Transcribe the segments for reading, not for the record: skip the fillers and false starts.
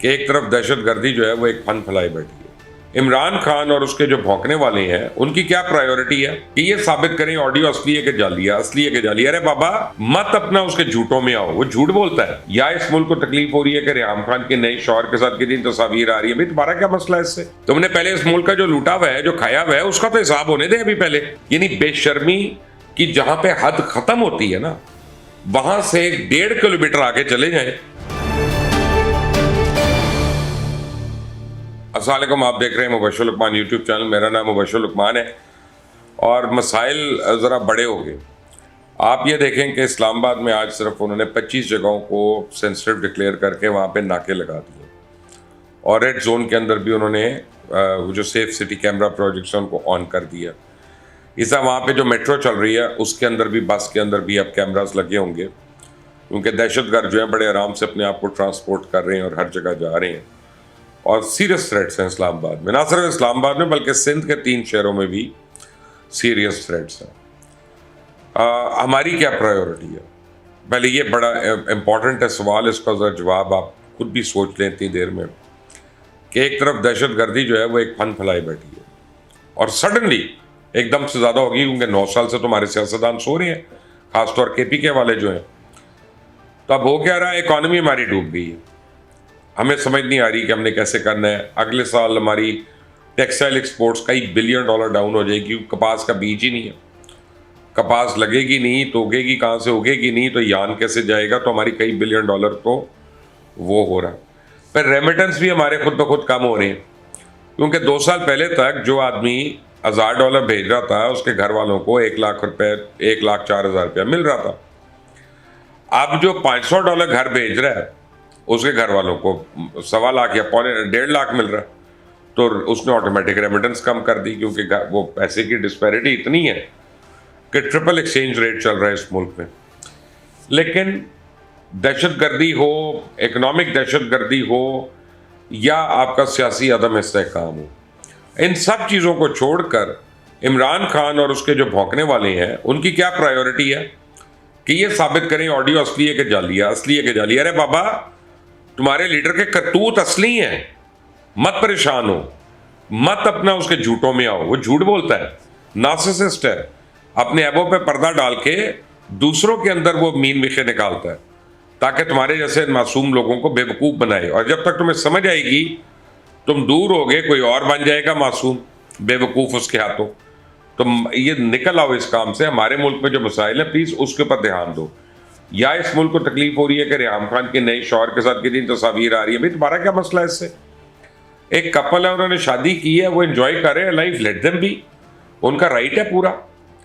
کہ ایک طرف دہشت گردی جو ہے وہ ایک پھن پھیلائے بیٹھی ہے. عمران خان اور اس کے جو بھونکنے والے ہیں ان کی کیا پرائیورٹی ہے کہ یہ ثابت کریں آڈیو اصلی ہے کہ جعلی ہے، اصلی ہے کہ جعلی ہے. ارے بابا مت اپنا اس کے جھوٹوں میں آؤ، وہ جھوٹ بولتا ہے. یا اس ملک کو تکلیف ہو رہی ہے کہ ریحام خان کے نئے شوہر کے ساتھ کتنی تصاویر آ رہی ہے. بھائی تمہارا کیا مسئلہ ہے اس سے؟ تم نے پہلے اس ملک کا جو لوٹا ہوا ہے، جو کھایا ہوا ہے، اس کا تو حساب ہونے دے ابھی پہلے. یعنی بے شرمی کی جہاں پہ حد ختم ہوتی ہے نا، وہاں سے 1.5 کلومیٹر آگے چلے جائیں. السلام علیکم، آپ دیکھ رہے ہیں مبشر لقمان یوٹیوب چینل. میرا نام مبشر لقمان ہے اور مسائل ذرا بڑے ہو گئے. آپ یہ دیکھیں کہ اسلام آباد میں آج صرف انہوں نے 25 جگہوں کو سینسٹیو ڈکلیئر کر کے وہاں پہ ناکے لگا دیے، اور ریڈ زون کے اندر بھی انہوں نے جو سیف سٹی کیمرہ پروجیکٹس ہیں ان کو آن کر دیا. اس طرح وہاں پہ جو میٹرو چل رہی ہے اس کے اندر بھی، بس کے اندر بھی اب کیمراز لگے ہوں گے، کیونکہ دہشت گرد جو ہیں بڑے آرام سے اپنے آپ کو ٹرانسپورٹ کر رہے ہیں اور ہر جگہ جا رہے ہیں. اور سیریس تھریٹس ہیں اسلام آباد میں، نہ صرف اسلام آباد میں بلکہ سندھ کے 3 شہروں میں بھی سیریس تھریٹس ہیں. ہماری کیا پرائیورٹی ہے؟ پہلے یہ بڑا امپورٹنٹ ہے سوال، اس کا ذرا جواب آپ خود بھی سوچ لیں اتنی دیر میں کہ ایک طرف دہشت گردی جو ہے وہ ایک پھن پھیلائے بیٹھی ہے اور سڈنلی ایک دم سے زیادہ ہوگی، کیونکہ 9 سال سے تو ہمارے سیاستدان سو رہے ہیں، خاص طور کے پی کے والے جو ہیں. تو اب ہو کیا رہا ہے؟ اکانومی ہماری ڈوب گئی ہے. ہمیں سمجھ نہیں آ رہی کہ ہم نے کیسے کرنا ہے. اگلے سال ہماری ٹیکسٹائل ایکسپورٹس کئی بلین ڈالر ڈاؤن ہو جائے گی. کپاس کا بیج ہی نہیں ہے، کپاس لگے گی نہیں تو اگے گی کہاں سے؟ اگے گی نہیں تو یان کیسے جائے گا؟ تو ہماری کئی بلین ڈالر تو وہ ہو رہا ہے. پھر ریمیٹنس بھی ہمارے خود بخود کم ہو رہے ہیں، کیونکہ 2 سال پہلے تک جو آدمی $1000 بھیج رہا تھا اس کے گھر والوں کو 1 لاکھ روپے، 1,04,000 روپیہ مل رہا تھا. اب جو $500 گھر بھیج رہا ہے اس کے گھر والوں کو 1.25 لاکھ یا 1.5 لاکھ مل رہا ہے. تو اس نے آٹومیٹک ریمیٹنس کم کر دی، کیونکہ وہ پیسے کی ڈسپیرٹی اتنی ہے کہ ٹرپل ایکسچینج ریٹ چل رہا ہے اس ملک میں. لیکن دہشت گردی ہو، اکنامک دہشت گردی ہو یا آپ کا سیاسی عدم استحکام ہو، ان سب چیزوں کو چھوڑ کر عمران خان اور اس کے جو بھونکنے والے ہیں ان کی کیا پرائیورٹی ہے کہ یہ ثابت کریں آڈیو اصلی ہے کہ جعلی ہے، اصلی ہے کہ جعلی ہے. ارے بابا تمہارے لیڈر کے کرتوت اصلی ہیں، مت پریشان ہو، مت اپنا اس کے جھوٹوں میں آؤ. وہ جھوٹ بولتا ہے، نارسسسٹ ہے، اپنے ایبوں پہ پردہ ڈال کے دوسروں کے اندر وہ مین مخے نکالتا ہے تاکہ تمہارے جیسے معصوم لوگوں کو بے وقوف بنائے. اور جب تک تمہیں سمجھ آئے گی تم دور ہوگے، کوئی اور بن جائے گا معصوم بے وقوف اس کے ہاتھوں. تم یہ نکل آؤ اس کام سے. ہمارے ملک میں جو مسائل ہیں پلیز اس کے اوپر دھیان دو. یا اس ملک کو تکلیف ہو رہی ہے کہ ریحام خان کے نئے شوہر کے ساتھ کتنی تصاویر آ رہی ہیں. بھائی تمہارا کیا مسئلہ ہے اس سے؟ ایک کپل ہے، انہوں نے شادی کی ہے، وہ انجوائے کر رہے ہیں لائف، لیٹ دیم بھی. ان کا رائٹ ہے پورا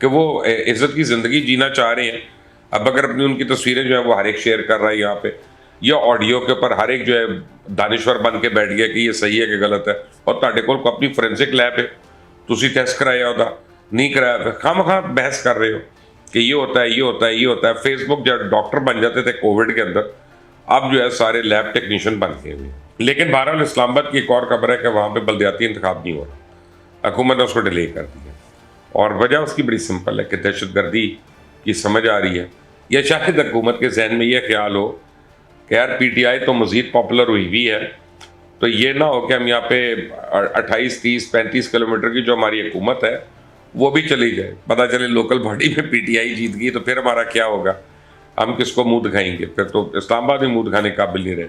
کہ وہ عزت کی زندگی جینا چاہ رہے ہیں. اب اگر اپنی ان کی تصویریں جو ہے وہ ہر ایک شیئر کر رہا ہے یہاں پہ، یا آڈیو کے اوپر ہر ایک جو ہے دانشور بن کے بیٹھ گیا کہ یہ صحیح ہے کہ غلط ہے. اور تہاڈے کول اپنی فورینسک لیب ہے، تسی ٹیسٹ کرایا ہوتا نہیں کرایا، خواہ بحث کر رہے ہو کہ یہ ہوتا ہے، یہ ہوتا ہے، یہ ہوتا ہے. فیس بک جب ڈاکٹر بن جاتے تھے کووڈ کے اندر، اب جو ہے سارے لیب ٹیکنیشین بن گئے ہوئے. لیکن بہرحال اسلام آباد کی ایک اور خبر ہے کہ وہاں پہ بلدیاتی انتخاب نہیں ہو رہا، حکومت نے اس کو ڈیلے کر دیا. اور وجہ اس کی بڑی سمپل ہے کہ دہشت گردی کی سمجھ آ رہی ہے، یا شاید حکومت کے ذہن میں یہ خیال ہو کہ یار پی ٹی آئی تو مزید پاپولر ہوئی ہوئی ہے، تو یہ نہ ہو کہ ہم یہاں پہ 28، 30، 35 کلومیٹر کی جو ہماری حکومت ہے وہ بھی چلی جائے. پتہ چلے لوکل باڈی میں پی ٹی آئی جیت گئی تو پھر ہمارا کیا ہوگا؟ ہم کس کو منہ دکھائیں گے؟ پھر تو اسلام آباد میں منہ دکھانے قابل نہیں رہے.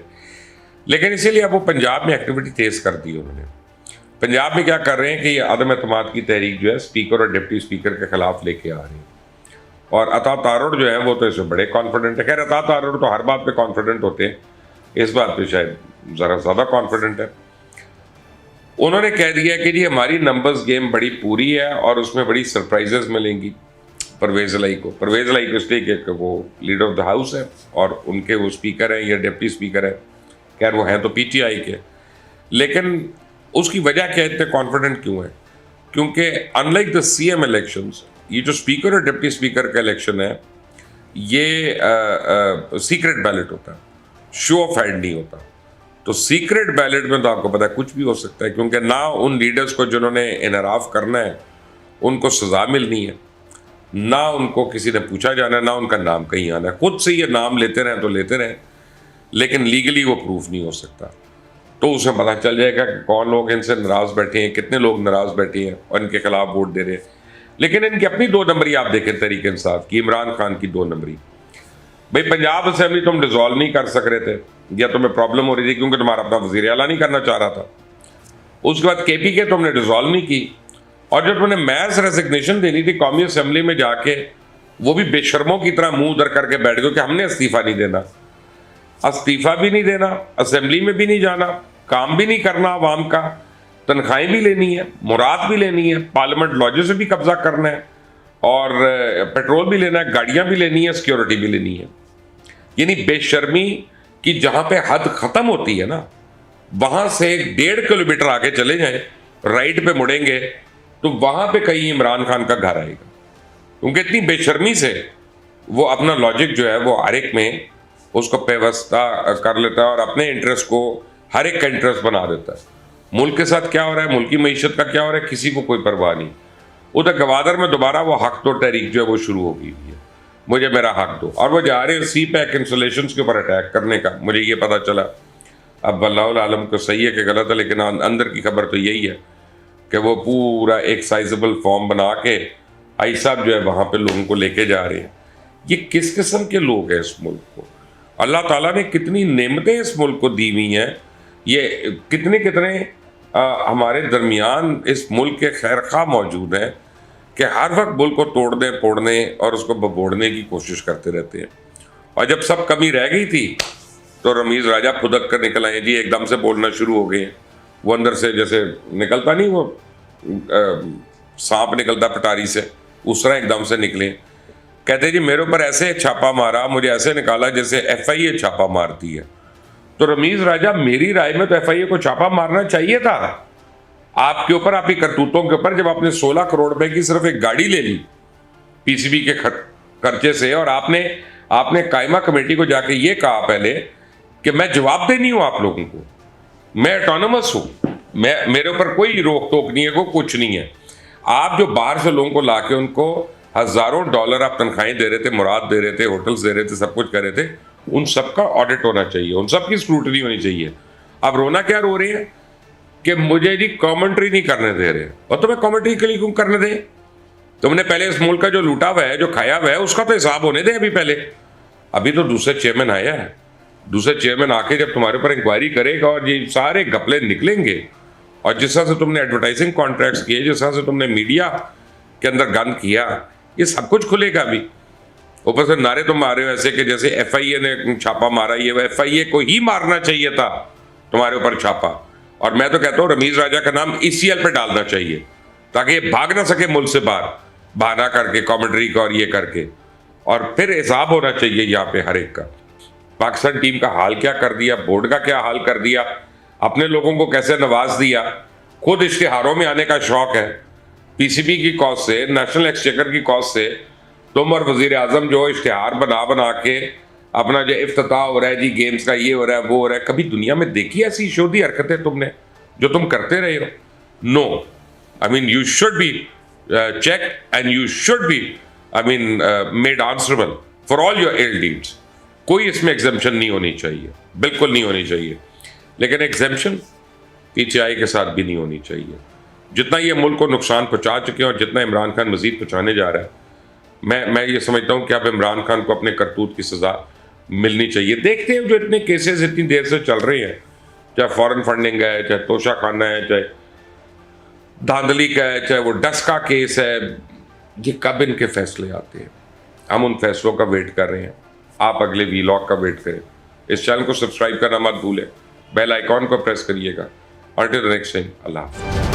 لیکن اسی لیے اب وہ پنجاب میں ایکٹیویٹی تیز کر دی انہوں نے. پنجاب میں کیا کر رہے ہیں کہ یہ عدم اعتماد کی تحریک جو ہے اسپیکر اور ڈپٹی اسپیکر کے خلاف لے کے آ رہے ہیں. اور عطا تارڑ جو ہے وہ تو اس سے بڑے کانفیڈنٹ ہے. خیر عطا تارڑ تو ہر بات پہ کانفیڈنٹ ہوتے ہیں، اس بات پہ شاید ذرا زیادہ کانفیڈنٹ ہے. انہوں نے کہہ دیا کہ جی ہماری نمبرز گیم بڑی پوری ہے اور اس میں بڑی سرپرائزز ملیں گی پرویز الہی کو. پرویز الہی کو اس لیے کہ وہ لیڈر آف دا ہاؤس ہے اور ان کے وہ اسپیکر ہیں یا ڈپٹی اسپیکر ہیں. خیر وہ ہیں تو پی ٹی آئی کے، لیکن اس کی وجہ کیا اتنے کانفیڈنٹ کیوں ہے؟ کیونکہ in like the C M elections, یہ جو اسپیکر اور ڈپٹی اسپیکر کا الیکشن ہے یہ سیکرٹ بیلٹ ہوتا ہے، شو آف ہینڈ نہیں ہوتا. تو سیکرٹ بیلٹ میں تو آپ کو پتا ہے کچھ بھی ہو سکتا ہے، کیونکہ نہ ان لیڈرز کو جنہوں نے انحراف کرنا ہے ان کو سزا ملنی ہے، نہ ان کو کسی نے پوچھا جانا ہے، نہ ان کا نام کہیں آنا ہے. خود سے یہ نام لیتے رہیں تو لیتے رہیں، لیکن لیگلی وہ پروف نہیں ہو سکتا. تو اسے پتہ چل جائے گا کہ کون لوگ ان سے ناراض بیٹھے ہیں, کتنے لوگ ناراض بیٹھے ہیں اور ان کے خلاف ووٹ دے رہے ہیں. لیکن ان کی اپنی 2 نمبری آپ دیکھیں تحریک انصاف کی, عمران خان کی 2 نمبری. بھئی پنجاب اسمبلی تم ڈیزالو نہیں کر سک رہے تھے, یا تمہیں پرابلم ہو رہی تھی کیونکہ تمہارا اپنا وزیر اعلیٰ نہیں کرنا چاہ رہا تھا. اس کے بعد کے پی کے تم نے ڈیزالو نہیں کی, اور جو تم نے میس ریزگنیشن دینی تھی قومی اسمبلی میں جا کے, وہ بھی بے شرموں کی طرح منہ ادھر کر کے بیٹھ گئے کہ ہم نے استعفیٰ نہیں دینا. استعفیٰ بھی نہیں دینا, اسمبلی میں بھی نہیں جانا, کام بھی نہیں کرنا عوام کا, تنخواہیں بھی لینی ہے, مراد بھی لینی ہے, پارلیمنٹ لاجوں سے بھی قبضہ کرنا ہے, اور پیٹرول بھی لینا ہے, گاڑیاں بھی لینی ہے, سیکیورٹی بھی لینی ہے. یعنی بے شرمی کی جہاں پہ حد ختم ہوتی ہے نا, وہاں سے 1.5 کلومیٹر آگے چلے جائیں, رائٹ پہ مڑیں گے تو وہاں پہ کہیں عمران خان کا گھر آئے گا. کیونکہ اتنی بے شرمی سے وہ اپنا لاجک جو ہے وہ ہر ایک میں اس کو پیوستہ کر لیتا ہے اور اپنے انٹرسٹ کو ہر ایک کا انٹرسٹ بنا دیتا ہے. ملک کے ساتھ کیا ہو رہا ہے, ملک کی معیشت کا کیا ہو رہا ہے, کسی کو کوئی پرواہ نہیں. ادھر گوادر میں دوبارہ وہ حق دو تحریک جو ہے وہ شروع ہو گئی ہے, مجھے میرا حق دو, اور وہ جا رہے ہیں سی پیک انسولیشنز کے اوپر اٹیک کرنے کا. مجھے یہ پتا چلا, اب اللہ العالم کو صحیح ہے کہ غلط ہے, لیکن اندر کی خبر تو یہی ہے کہ وہ پورا ایک سائزبل فارم بنا کے آئی صاحب جو ہے وہاں پہ لوگوں کو لے کے جا رہے ہیں. یہ کس قسم کے لوگ ہیں اس ملک کو؟ اللہ تعالیٰ نے کتنی نعمتیں اس ملک کو دی ہوئی ہیں. یہ کتنے ہمارے درمیان اس ملک کے خیر خواہ موجود ہیں کہ ہر وقت ملک کو توڑنے پھوڑنے اور اس کو ببوڑنے کی کوشش کرتے رہتے ہیں. اور جب سب کمی رہ گئی تھی تو رمیز راجہ پھدک کر نکل آئے, جی ایک دم سے بولنا شروع ہو گئے. وہ اندر سے جیسے نکلتا نہیں وہ سانپ نکلتا پٹاری سے, اس طرح ایک دم سے نکلے. کہتے جی میرے اوپر ایسے چھاپا مارا, مجھے ایسے نکالا جیسے ایف آئی اے چھاپا مارتی ہے. تو رمیز راجہ میری رائے میں تو ایف آئی اے کو چھاپا مارنا چاہیے تھا آپ کے اوپر, آپ کی کرتوتوں کے اوپر. جب آپ نے 16 کروڑ روپے کی صرف ایک گاڑی لے لی پی سی بی کے خرچے سے, اور آپ نے قائمہ کمیٹی کو جا کے یہ کہا پہلے کہ میں جواب دہ نہیں ہوں آپ لوگوں کو, میں اٹانومس ہوں, میرے اوپر کوئی روک ٹوک نہیں ہے, کوئی کچھ نہیں ہے. آپ جو باہر سے لوگوں کو لا کے ان کو ہزاروں ڈالر آپ تنخواہیں دے رہے تھے, مراد دے رہے تھے, ہوٹلز دے رہے تھے, سب کچھ کر رہے تھے, ان سب کا آڈٹ ہونا چاہیے, ان سب کی اسکروٹنی ہونی چاہیے. اب رونا کیا رو رہی ہے کہ مجھے جی کامنٹری نہیں کرنے دے رہے, اور تمہیں کامنٹری کے لیے کیوں کرنے دیں؟ تم نے پہلے اس ملک کا جو لوٹا ہوا ہے, جو کھایا ہوا ہے, اس کا تو حساب ہونے دیں ابھی پہلے. ابھی تو دوسرے چیئرمین آیا ہے, دوسرے چیئرمین آ کے جب تمہارے اوپر انکوائری کرے گا اور یہ سارے گپلے نکلیں گے, اور جس طرح سے تم نے ایڈورٹائزنگ کانٹریکٹس کیے, جس طرح سے تم نے میڈیا کے اندر گند کیا, یہ سب کچھ کھلے گا ابھی. اوپر سے نعرے تم مار رہے ہو ایسے کہ جیسے ایف آئی اے نے چھاپا مارا. یہ ایف آئی اے کو ہی مارنا چاہیے تھا تمہارے اوپر چھاپا. اور میں تو کہتا ہوں رمیز راجہ کا نام ای سی ایل پہ ڈالنا چاہیے تاکہ یہ بھاگ نہ سکے ملک سے باہر, بہانہ کر کے, کامنٹری کا اور یہ کر کے. اور پھر حساب ہونا چاہیے یہاں پہ ہر ایک کا. پاکستان ٹیم کا حال کیا کر دیا, بورڈ کا کیا حال کر دیا, اپنے لوگوں کو کیسے نواز دیا. خود اشتہاروں میں آنے کا شوق ہے, پی سی بی کی کاسٹ سے, نیشنل ایکسچیکر کی کاسٹ سے. تم اور وزیر اعظم جو اشتہار بنا کے اپنا جو افتتاح ہو رہا ہے جی گیمز کا, یہ ہو رہا ہے وہ ہو رہا ہے, کبھی دنیا میں دیکھی ایسی شودھی حرکتیں تم نے جو تم کرتے رہے ہو؟ No, I mean you should be check and you should be made answerable for all your ill deeds. کوئی اس میں ایگزمپشن نہیں ہونی چاہیے, بالکل نہیں ہونی چاہیے. لیکن ایگزمپشن پی ٹی آئی کے ساتھ بھی نہیں ہونی چاہیے. جتنا یہ ملک کو نقصان پہنچا چکے ہیں اور جتنا عمران خان مزید پہنچانے جا رہا ہے, میں یہ سمجھتا ہوں کہ اب عمران خان کو اپنے کرتوت کی سزا ملنی چاہیے. دیکھتے ہیں جو اتنے کیسز اتنی دیر سے چل رہے ہیں, چاہے فورن فنڈنگ ہے, چاہے توشہ خانہ ہے, چاہے دھاندلی کا ہے, چاہے وہ ڈسکا کیس ہے, یہ کب ان کے فیصلے آتے ہیں؟ ہم ان فیصلوں کا ویٹ کر رہے ہیں. آپ اگلے ویلاگ کا ویٹ کریں. اس چینل کو سبسکرائب کرنا مت بھولیں, بیل آئیکن کو پریس کریے گا. until the next time, اللہ حافظ.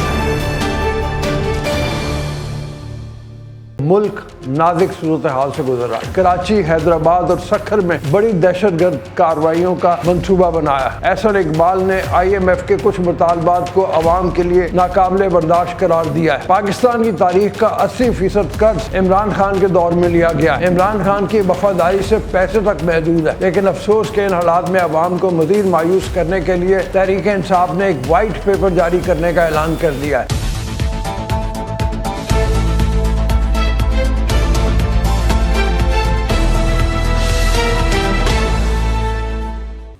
ملک نازک صورتحال سے گزر رہا ہے. کراچی, حیدرآباد اور سکھر میں بڑی دہشت گرد کارروائیوں کا منصوبہ بنایا. احسن اقبال نے آئی ایم ایف کے کچھ مطالبات کو عوام کے لیے ناقابل برداشت قرار دیا ہے. پاکستان کی تاریخ کا 80% قرض عمران خان کے دور میں لیا گیا. عمران خان کی وفاداری سے پیسے تک محدود ہے, لیکن افسوس کہ ان حالات میں عوام کو مزید مایوس کرنے کے لیے تحریک انصاف نے ایک وائٹ پیپر جاری کرنے کا اعلان کر دیا ہے.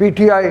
PTI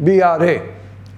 BRA,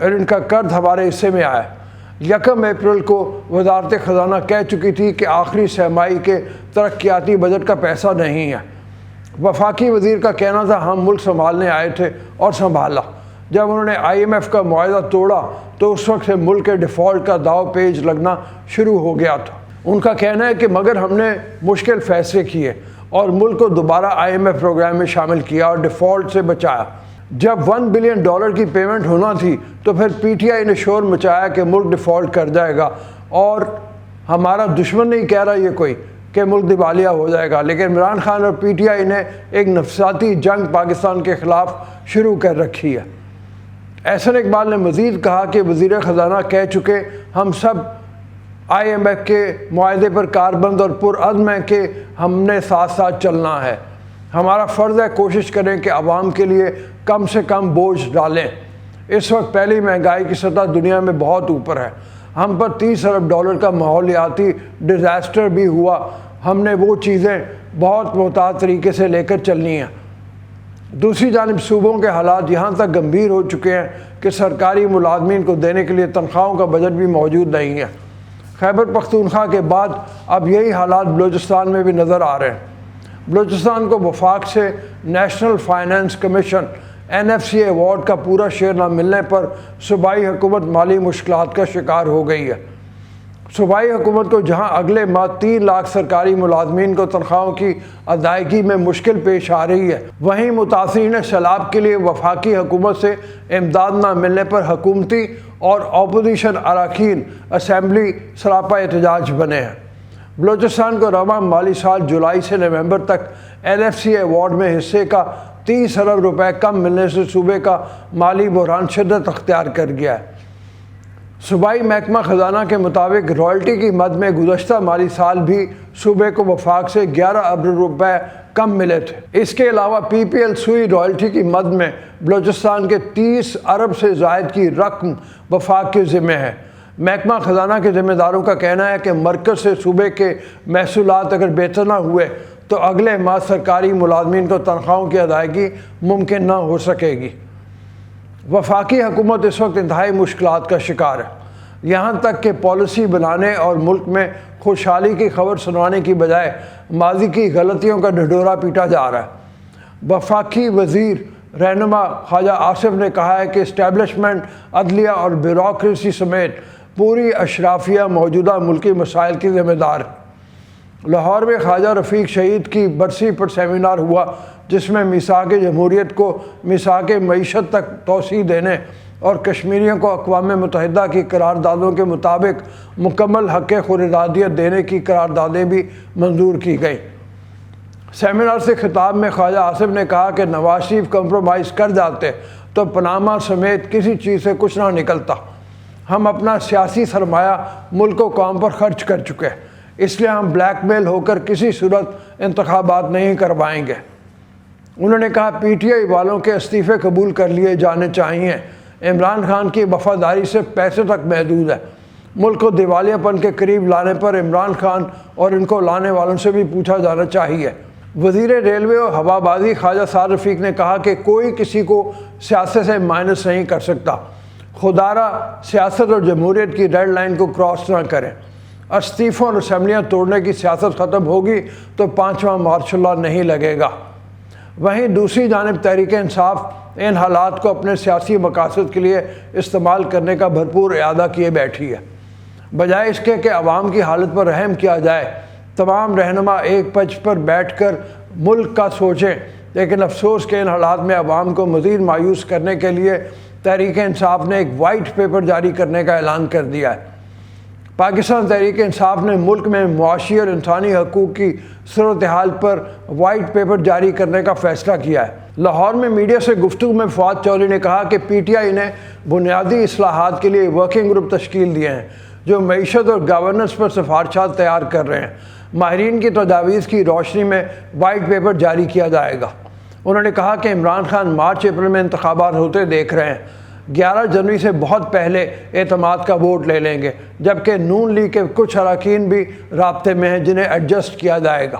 اور ان کا قرض ہمارے حصے میں آیا۔ 1 اپریل کو وزارت خزانہ کہہ چکی تھی کہ آخری سرمائی کے ترقیاتی بجٹ کا پیسہ نہیں ہے۔ وفاقی وزیر کا کہنا تھا ہم ملک سنبھالنے آئے تھے اور سنبھالا۔ جب انہوں نے IMF کا معاہدہ توڑا تو اس وقت سے ملک کے ڈیفالٹ کا داؤ پیچ لگنا شروع ہو گیا تھا۔ ان کا کہنا ہے کہ مگر ہم نے مشکل فیصلے کیے اور ملک کو دوبارہ IMF پروگرام میں شامل کیا اور ڈیفالٹ سے بچایا۔ جب $1 بلین کی پیمنٹ ہونا تھی تو پھر PTI نے شور مچایا کہ ملک ڈیفالٹ کر جائے گا، اور ہمارا دشمن نہیں کہہ رہا یہ کوئی کہ ملک دیوالیہ ہو جائے گا، لیکن عمران خان اور PTI نے ایک نفسیاتی جنگ پاکستان کے خلاف شروع کر رکھی ہے۔ احسن اقبال نے مزید کہا کہ وزیر خزانہ کہہ چکے ہم سب IMF کے معاہدے پر کاربند اور پرعزم ہیں کہ ہم نے ساتھ ساتھ چلنا ہے۔ ہمارا فرض ہے کوشش کریں کہ عوام کے لیے کم سے کم بوجھ ڈالیں۔ اس وقت پہلی مہنگائی کی سطح دنیا میں بہت اوپر ہے۔ ہم پر $30 ارب کا ماحولیاتی ڈیزاسٹر بھی ہوا۔ ہم نے وہ چیزیں بہت محتاط طریقے سے لے کر چلنی ہیں۔ دوسری جانب صوبوں کے حالات یہاں تک گمبھیر ہو چکے ہیں کہ سرکاری ملازمین کو دینے کے لیے تنخواہوں کا بجٹ بھی موجود نہیں ہے۔ خیبر پختونخوا کے بعد اب یہی حالات بلوچستان میں بھی نظر آ رہے ہیں۔ بلوچستان کو وفاق سے national finance commission NFC award کا پورا شیئر نہ ملنے پر صوبائی حکومت مالی مشکلات کا شکار ہو گئی ہے۔ صوبائی حکومت کو جہاں اگلے ماہ 3 لاکھ سرکاری ملازمین کو تنخواہوں کی ادائیگی میں مشکل پیش آ رہی ہے، وہیں متاثرین سیلاب کے لیے وفاقی حکومت سے امداد نہ ملنے پر حکومتی اور اپوزیشن اراکین اسمبلی سراپا احتجاج بنے ہیں۔ بلوچستان کو رواں مالی سال جولائی سے نومبر تک NFC ایوارڈ میں حصے کا $30 ارب کم ملنے سے صوبے کا مالی بحران شدت اختیار کر گیا ہے۔ صوبائی محکمہ خزانہ کے مطابق رائلٹی کی مد میں گزشتہ مالی سال بھی صوبے کو وفاق سے $11 ارب کم ملے تھے۔ اس کے علاوہ PPL سوئی رائلٹی کی مد میں بلوچستان کے 30 ارب سے زائد کی رقم وفاق کے ذمہ ہے۔ محکمہ خزانہ کے ذمہ داروں کا کہنا ہے کہ مرکز سے صوبے کے محصولات اگر بہتر نہ ہوئے تو اگلے ماہ سرکاری ملازمین کو تنخواہوں کی ادائیگی ممکن نہ ہو سکے گی۔ وفاقی حکومت اس وقت انتہائی مشکلات کا شکار ہے، یہاں تک کہ پالیسی بنانے اور ملک میں خوشحالی کی خبر سنانے کی بجائے ماضی کی غلطیوں کا ڈھڈورا پیٹا جا رہا ہے۔ وفاقی وزیر رہنما خواجہ آصف نے کہا ہے کہ اسٹیبلشمنٹ، عدلیہ اور بیوروکریسی سمیت پوری اشرافیہ موجودہ ملکی مسائل کی ذمہ دار ہے۔ لاہور میں خواجہ رفیق شہید کی برسی پر سیمینار ہوا جس میں میثاق جمہوریت کو میثاق معیشت تک توسیع دینے اور کشمیریوں کو اقوام متحدہ کی قراردادوں کے مطابق مکمل حق خودارادیت دینے کی قراردادیں بھی منظور کی گئیں۔ سیمینار سے خطاب میں خواجہ آصف نے کہا کہ نواز شریف کمپرومائز کر جاتے تو پاناما سمیت کسی چیز سے کچھ نہ نکلتا۔ ہم اپنا سیاسی سرمایہ ملک و قوم پر خرچ کر چکے، اس لیے ہم بلیک میل ہو کر کسی صورت انتخابات نہیں کروائیں گے۔ انہوں نے کہا PTI والوں کے استعفے قبول کر لیے جانے چاہیے۔ عمران خان کی وفاداری سے پیسے تک محدود ہے۔ ملک کو دیوالیہ پن کے قریب لانے پر عمران خان اور ان کو لانے والوں سے بھی پوچھا جانا چاہیے۔ وزیر ریلوے اور ہوا بازی خواجہ سعد رفیق نے کہا کہ کوئی کسی کو سیاست سے مائنس نہیں کر سکتا، خدارہ سیاست اور جمہوریت کی ریڈ لائن کو کراس نہ کریں۔ استعفوں اور اسمبلیاں توڑنے کی سیاست ختم ہوگی تو 5واں مارشل لاء نہیں لگے گا۔ وہیں دوسری جانب تحریک انصاف ان حالات کو اپنے سیاسی مقاصد کے لیے استعمال کرنے کا بھرپور اعادہ کیے بیٹھی ہے۔ بجائے اس کے کہ عوام کی حالت پر رحم کیا جائے، تمام رہنما ایک پنچ پر بیٹھ کر ملک کا سوچیں، لیکن افسوس کہ ان حالات میں عوام کو مزید مایوس کرنے کے لیے تحریک انصاف نے ایک وائٹ پیپر جاری کرنے کا اعلان کر دیا ہے۔ پاکستان تحریک انصاف نے ملک میں معاشی اور انسانی حقوق کی صورتحال پر وائٹ پیپر جاری کرنے کا فیصلہ کیا ہے۔ لاہور میں میڈیا سے گفتگو میں فواد چودھری نے کہا کہ PTI نے بنیادی اصلاحات کے لیے ورکنگ گروپ تشکیل دیے ہیں جو معیشت اور گورننس پر سفارشات تیار کر رہے ہیں۔ ماہرین کی تجاویز کی روشنی میں وائٹ پیپر جاری کیا جائے گا۔ انہوں نے کہا کہ عمران خان مارچ اپریل میں انتخابات ہوتے دیکھ رہے ہیں، 11 جنوری سے بہت پہلے اعتماد کا ووٹ لے لیں گے، جبکہ نون لیگ کے کچھ اراکین بھی رابطے میں ہیں جنہیں ایڈجسٹ کیا جائے گا۔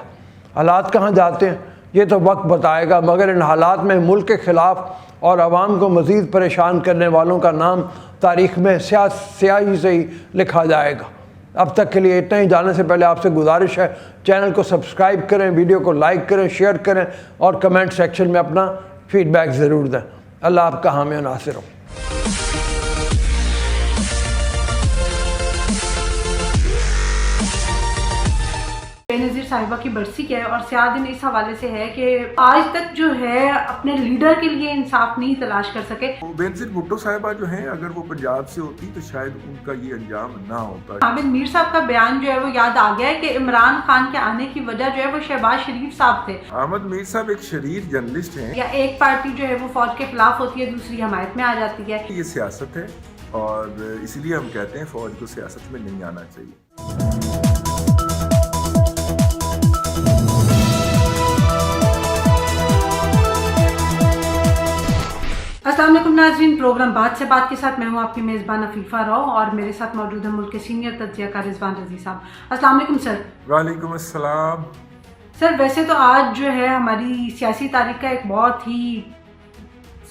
حالات کہاں جاتے ہیں یہ تو وقت بتائے گا، مگر ان حالات میں ملک کے خلاف اور عوام کو مزید پریشان کرنے والوں کا نام تاریخ میں سیاہی سے ہی لکھا جائے گا۔ اب تک کے لیے اتنا ہی۔ جانے سے پہلے آپ سے گزارش ہے چینل کو سبسکرائب کریں، ویڈیو کو لائک کریں، شیئر کریں اور کمنٹ سیکشن میں اپنا فیڈ بیک ضرور دیں۔ اللہ آپ کا حامی و ناصر ہو۔ بے نظیر صاحبہ کی برسی کیا ہے اور سیاہ دن اس حوالے سے ہے کہ آج تک جو ہے اپنے لیڈر کے لیے انصاف نہیں تلاش کر سکے۔ بے نظیر بھٹو صاحبہ جو ہیں اگر وہ پنجاب سے ہوتی تو شاید ان کا یہ انجام نہ ہوتا۔ عامر میر صاحب کا بیان جو ہے وہ یاد آ گیا ہے کہ عمران خان کے آنے کی وجہ جو ہے وہ شہباز شریف صاحب تھے۔ احمد میر صاحب ایک شریر جرنلسٹ ہیں۔ یا ایک پارٹی جو ہے وہ فوج کے خلاف ہوتی ہے، دوسری حمایت میں آ جاتی ہے۔ یہ سیاست ہے اور اسی لیے ہم کہتے ہیں فوج کو سیاست میں نہیں آنا چاہیے۔ السلام علیکم ناظرین، پروگرام بات سے بات کے ساتھ میں ہوں آپ کی میزبان عفیفہ راؤ اور میرے ساتھ موجود ہے ملک کے سینئر تجزیہ کار رضوان رضی صاحب۔ السلام علیکم سر۔ وعلیکم السلام۔ سر ویسے تو آج جو ہے ہماری سیاسی تاریخ کا ایک بہت ہی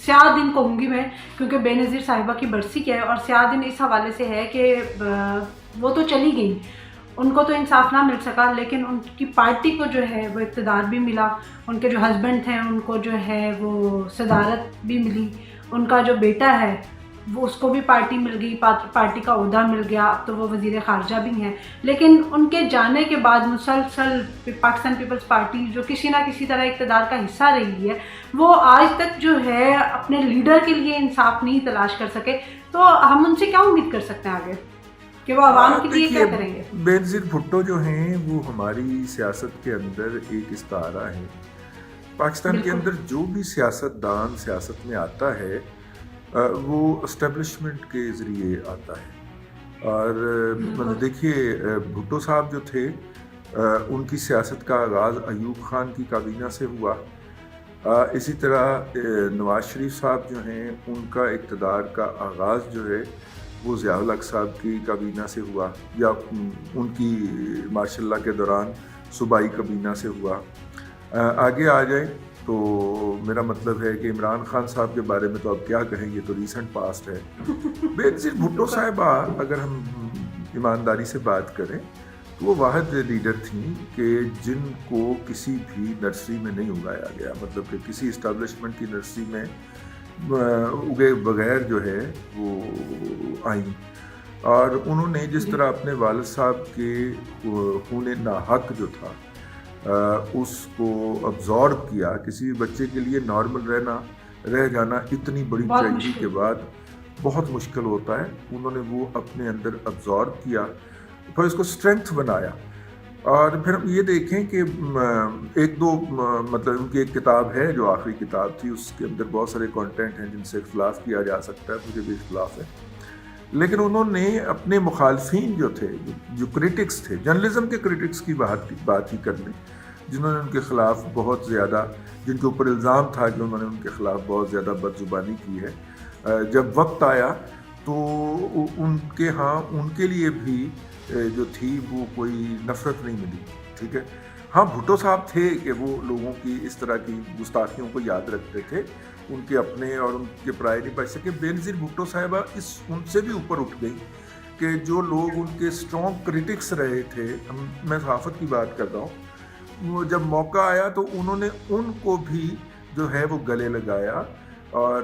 سیاہ دن کہوں گی میں، کیونکہ بے نظیر صاحبہ کی برسی کیا ہے اور سیاہ دن اس حوالے سے ہے کہ وہ تو چلی گئی، ان کو تو انصاف نہ مل سکا، لیکن ان کی پارٹی کو جو ہے وہ اقتدار بھی ملا، ان کے جو ہسبینڈ تھے ان کو جو ہے وہ صدارت بھی ملی، ان کا جو بیٹا ہے وہ اس کو بھی پارٹی مل گئی، پارٹی کا عہدہ مل گیا، اب تو وہ وزیر خارجہ بھی ہیں۔ لیکن ان کے جانے کے بعد مسلسل پاکستان پیپلز پارٹی جو کسی نہ کسی طرح اقتدار کا حصہ رہی ہے، وہ آج تک جو ہے اپنے لیڈر کے لیے انصاف نہیں تلاش کر سکے، تو ہم ان سے کیا امید کر سکتے ہیں آگے کہ وہ عوام کے لیے کیا کریں گے؟ بے نظیر بھٹو جو ہیں وہ ہماری سیاست کے اندر ایک استعارہ ہے۔ پاکستان کے اندر جو بھی سیاست دان سیاست میں آتا ہے وہ اسٹیبلشمنٹ کے ذریعے آتا ہے، اور دیکھیے بھٹو صاحب جو تھے ان کی سیاست کا آغاز ایوب خان کی کابینہ سے ہوا، اسی طرح نواز شریف صاحب جو ہیں ان کا اقتدار کا آغاز جو ہے وہ ضیاء الحق صاحب کی کابینہ سے ہوا، یا ان کی ماشاء اللہ کے دوران صوبائی کابینہ سے ہوا۔ آگے آ جائیں تو میرا مطلب ہے کہ عمران خان صاحب کے بارے میں تو اب کیا کہیں، یہ تو ریسنٹ پاسٹ ہے۔ بے نظیر بھٹو صاحبہ اگر ہم ایمانداری سے بات کریں تو وہ واحد لیڈر تھیں کہ جن کو کسی بھی نرسری میں نہیں اگایا گیا، مطلب کہ کسی اسٹیبلشمنٹ کی نرسری میں اگے بغیر جو ہے وہ آئیں، اور انہوں نے جس طرح اپنے والد صاحب کے خون ناحق جو تھا اس کو ابزارب کیا۔ کسی بھی بچے کے لیے نارمل رہ جانا اتنی بڑی ٹریجڈی کے بعد بہت مشکل ہوتا ہے، انہوں نے وہ اپنے اندر ابزارب کیا، پھر اس کو اسٹرینتھ بنایا۔ اور پھر ہم یہ دیکھیں کہ ایک دو مطلب ان کی ایک کتاب ہے جو آخری کتاب تھی، اس کے اندر بہت سارے کانٹینٹ ہیں جن سے اختلاف کیا جا سکتا ہے، مجھے بھی اختلاف ہے، لیکن انہوں نے اپنے مخالفین جو تھے، جو کریٹکس تھے، جرنلزم کے کریٹکس کی بات ہی کر لیں، جنہوں نے ان کے خلاف بہت زیادہ، جن کے اوپر الزام تھا کہ انہوں نے ان کے خلاف بہت زیادہ بد زبانی کی ہے، جب وقت آیا تو ان کے ہاں ان کے لیے بھی جو تھی وہ کوئی نفرت نہیں ملی، ٹھیک ہے۔ ہاں بھٹو صاحب تھے کہ وہ لوگوں کی اس طرح کی گستاخیوں کو یاد رکھتے تھے، ان کے اپنے اور ان کے پرائے نہیں بچ سکے۔ بے نظیر بھٹو صاحبہ ان سے بھی اوپر اٹھ گئی کہ جو لوگ ان کے اسٹرانگ کریٹکس رہے تھے، میں صحافت کی بات کرتا ہوں، وہ جب موقع آیا تو انہوں نے ان کو بھی جو ہے وہ گلے لگایا، اور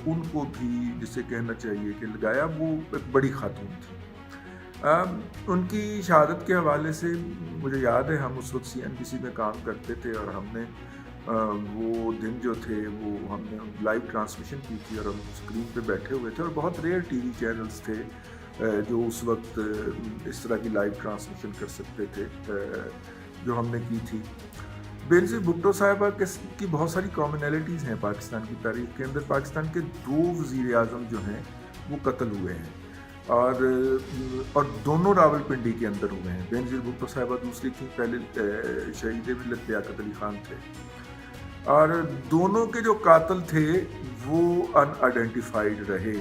ان کو بھی جسے کہنا چاہیے کہ لگایا، وہ ایک بڑی خاتون تھی۔ ان کی شہادت کے حوالے سے مجھے یاد ہے ہم اس وقت CNBC میں کام کرتے تھے، اور ہم نے وہ دن جو تھے وہ ہم نے لائیو ٹرانسمیشن کی تھی، اور ہم اسکرین پہ بیٹھے ہوئے تھے، اور بہت ریئر ٹی وی چینلز تھے جو اس وقت اس طرح کی لائیو ٹرانسمیشن کر سکتے تھے، جو ہم نے کی تھی۔ بے نظیر بھٹو صاحبہ کی بہت ساری کامنالٹیز ہیں پاکستان کی تاریخ کے اندر۔ پاکستان کے 2 وزیر اعظم جو ہیں وہ قتل ہوئے ہیں، اور دونوں راولپنڈی کے اندر ہوئے ہیں۔ بے نظیر بھٹو صاحبہ دوسری تھیں، پہلے شہید ملت لیاقت علی خان تھے، اور دونوں کے جو قاتل تھے وہ ان آئیڈینٹیفائڈ رہے۔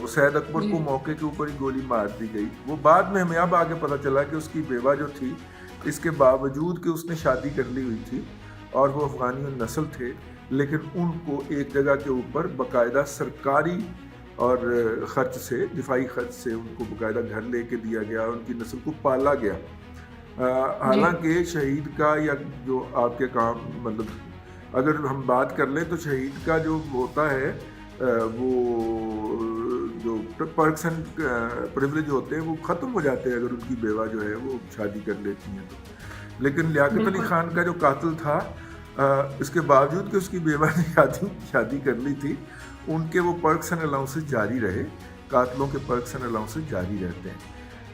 وہ سید اکبر کو موقع کے اوپر ہی گولی مار دی گئی، وہ بعد میں ہمیں اب آگے پتہ چلا کہ اس کی بیوہ جو تھی، اس کے باوجود کہ اس نے شادی کر لی ہوئی تھی اور وہ افغانی النسل تھے، لیکن ان کو ایک جگہ کے اوپر باقاعدہ سرکاری اور خرچ سے، دفاعی خرچ سے ان کو باقاعدہ گھر لے کے دیا گیا، ان کی نسل کو پالا گیا. حالانکہ شہید کا یا جو آپ کے کام مطلب اگر ہم بات کر لیں تو شہید کا جو ہوتا ہے وہ جو پرکس اینڈ پریولیج ہوتے ہیں وہ ختم ہو جاتے ہیں اگر ان کی بیوہ جو ہے وہ شادی کر لیتی ہیں تو. لیکن لیاقت علی خان کا جو قاتل تھا اس کے باوجود کہ اس کی بیوہ نے شادی کر لی تھی، ان کے وہ پرکس اینڈ الاؤنسز جاری رہے. قاتلوں کے پرکس اینڈ الاؤنسز جاری رہتے ہیں.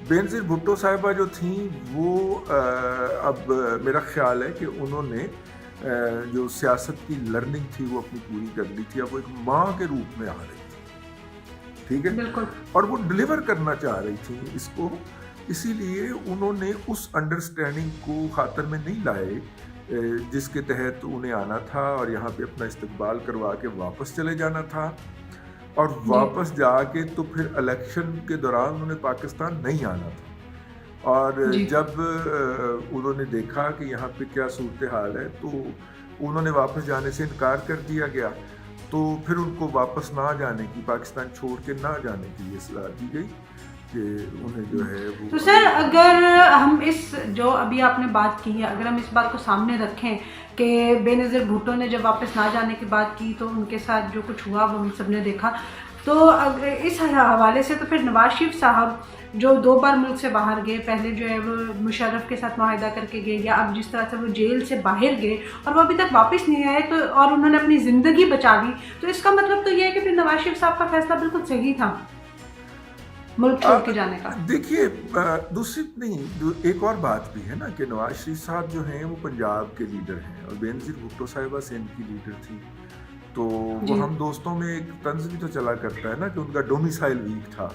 بینظیر بھٹو صاحبہ جو تھیں وہ اب میرا خیال ہے کہ انہوں نے جو سیاست کی لرننگ تھی وہ اپنی پوری کر لی تھی. اب وہ ایک ماں کے روپ میں آ رہی تھی، ٹھیک ہے، اور وہ ڈلیور کرنا چاہ رہی تھی اس کو. اسی لیے انہوں نے اس انڈرسٹینڈنگ کو خاطر میں نہیں لائے جس کے تحت انہیں آنا تھا اور یہاں پہ اپنا استقبال کروا کے واپس چلے جانا تھا. اور واپس جا کے تو پھر الیکشن کے دوران انہوں نے پاکستان نہیں آنا تھا. اور جب انہوں نے دیکھا کہ یہاں پہ کیا صورتحال ہے تو انہوں نے واپس جانے سے انکار کر دیا گیا. تو پھر ان کو واپس نہ جانے کی، پاکستان چھوڑ کے نہ جانے کی یہ صلاح دی گئی کہ انہیں جو ہے وہ. تو سر اگر ہم اس جو ابھی آپ نے بات کی ہے، اگر ہم اس بات کو سامنے رکھیں کہ بے نظیر بھٹو نے جب واپس نہ جانے کی بات کی تو ان کے ساتھ جو کچھ ہوا وہ ہم سب نے دیکھا، تو اس حوالے سے تو پھر نواز شریف صاحب جو 2 بار ملک سے باہر گئے، پہلے جو ہے وہ مشرف کے ساتھ معاہدہ کر کے گئے، یا اب جس طرح سے وہ جیل سے باہر گئے اور وہ ابھی تک واپس نہیں آئے تو اور انہوں نے اپنی زندگی بچا لی، تو اس کا مطلب تو یہ ہے کہ پھر نواز شریف صاحب کا فیصلہ بالکل صحیح تھا ملک چھوڑ کے جانے کا. دیکھیے دوسری نہیں، ایک اور بات بھی ہے نا کہ نواز شریف صاحب جو ہیں وہ پنجاب کے لیڈر ہیں اور بے نظیر بھٹو صاحبہ سندھ کی لیڈر تھی. تو وہ ہم دوستوں میں ایک طنز بھی تو چلا کرتا ہے نا کہ ان کا ڈومیسائل ویک تھا.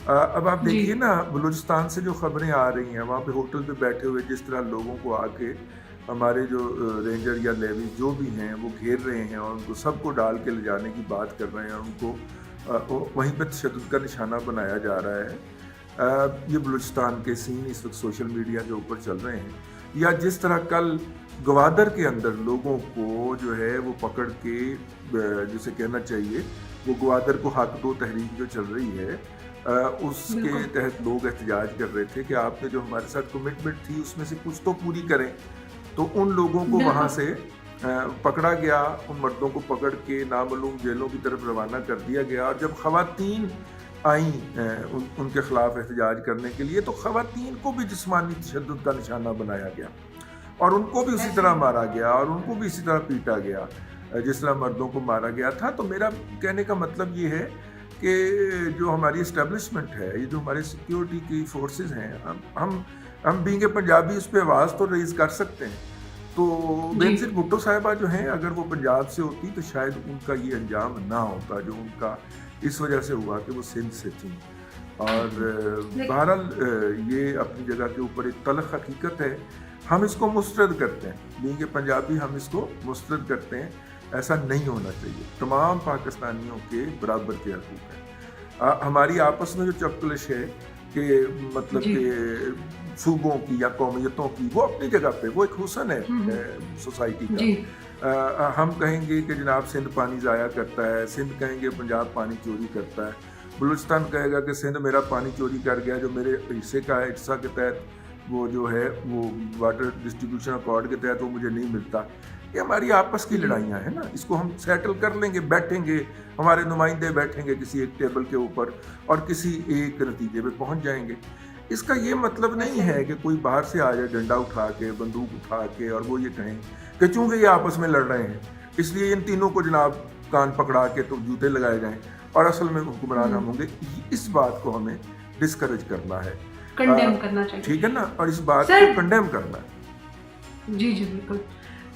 اب آپ دیکھیے نا بلوچستان سے جو خبریں آ رہی ہیں، وہاں پہ ہوٹل پہ بیٹھے ہوئے جس طرح لوگوں کو آ کے ہمارے جو رینجر یا لیوی جو بھی ہیں وہ گھیر رہے ہیں اور ان کو سب کو ڈال کے لے جانے کی بات کر رہے ہیں، ان کو وہیں پہ تشدد کا نشانہ بنایا جا رہا ہے. یہ بلوچستان کے سین اس وقت سوشل میڈیا کے اوپر چل رہے ہیں. یا جس طرح کل گوادر کے اندر لوگوں کو جو ہے وہ پکڑ کے جسے کہنا چاہیے وہ گوادر کو حق دو تحریک جو چل رہی ہے اس کے تحت لوگ احتجاج کر رہے تھے کہ آپ نے جو ہمارے ساتھ کمٹمنٹ تھی اس میں سے کچھ تو پوری کریں. تو ان لوگوں کو وہاں سے پکڑا گیا، ان مردوں کو پکڑ کے نامعلوم جیلوں کی طرف روانہ کر دیا گیا. اور جب خواتین آئیں ان کے خلاف احتجاج کرنے کے لیے تو خواتین کو بھی جسمانی تشدد کا نشانہ بنایا گیا اور ان کو بھی اسی طرح مارا گیا اور ان کو بھی اسی طرح پیٹا گیا جس طرح مردوں کو مارا گیا تھا. تو میرا کہنے کا مطلب یہ ہے کہ جو ہماری اسٹیبلشمنٹ ہے، یہ جو ہمارے سیکیورٹی کی فورسز ہیں، ہم بینگ پنجابی اس پہ آواز تو ریز کر سکتے ہیں. تو بینظیر بھٹو صاحبہ جو ہیں اگر وہ پنجاب سے ہوتی تو شاید ان کا یہ انجام نہ ہوتا جو ان کا اس وجہ سے ہوا کہ وہ سندھ سے تھیں. اور بہرحال یہ اپنی جگہ کے اوپر ایک تلخ حقیقت ہے. ہم اس کو مسترد کرتے ہیں، بینگ پنجابی ہم اس کو مسترد کرتے ہیں. ایسا نہیں ہونا چاہیے. تمام پاکستانیوں کے برابر کے حقوق ہیں. ہماری آپس میں جو چپکلش ہے کہ مطلب کہ صوبوں کی یا قومیتوں کی، وہ اپنی جگہ پہ وہ ایک حسن ہے سوسائٹی کا. ہم کہیں گے کہ جناب سندھ پانی ضائع کرتا ہے، سندھ کہیں گے پنجاب پانی چوری کرتا ہے، بلوچستان کہے گا کہ سندھ میرا پانی چوری کر گیا جو میرے حصے کا ہے، حصہ کے تحت وہ جو ہے وہ واٹر ڈسٹریبیوشن اکارڈ کے تحت وہ مجھے نہیں ملتا. یہ ہماری آپس کی لڑائیاں ہیں نا، اس کو ہم سیٹل کر لیں گے، بیٹھیں گے، ہمارے نمائندے بیٹھیں گے کسی ایک ٹیبل کے اوپر اور کسی ایک نتیجے پہ پہنچ جائیں گے. اس کا یہ مطلب نہیں ہے کہ کوئی باہر سے آ جائے ڈنڈا اٹھا کے، بندوق اٹھا کے اور وہ یہ کہیں کہ چونکہ یہ آپس میں لڑ رہے ہیں اس لیے ان تینوں کو جناب کان پکڑا کے تو جوتے لگائے جائیں اور اصل میں حکمران ہم ہوں گے. اس بات کو ہمیں ڈسکریج کرنا ہے، کنڈیم کرنا چاہیے، ٹھیک ہے نا، اور اس بات کو کنڈیم کرنا ہے. جی بالکل.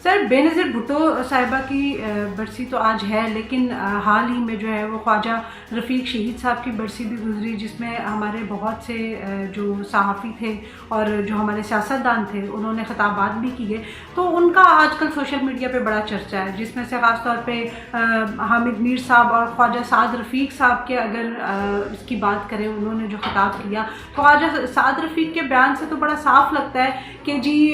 سر بے نظیر بھٹو صاحبہ کی برسی تو آج ہے، لیکن حال ہی میں جو ہے وہ خواجہ رفیق شہید صاحب کی برسی بھی گزری جس میں ہمارے بہت سے جو صحافی تھے اور جو ہمارے سیاستدان تھے انہوں نے خطابات بھی کیے. تو ان کا آج کل سوشل میڈیا پہ بڑا چرچا ہے، جس میں سے خاص طور پہ حامد میر صاحب اور خواجہ سعد رفیق صاحب کے اگر اس کی بات کریں، انہوں نے جو خطاب کیا تو خواجہ سعد رفیق کے بیان سے تو بڑا صاف لگتا ہے کہ جی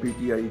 PTI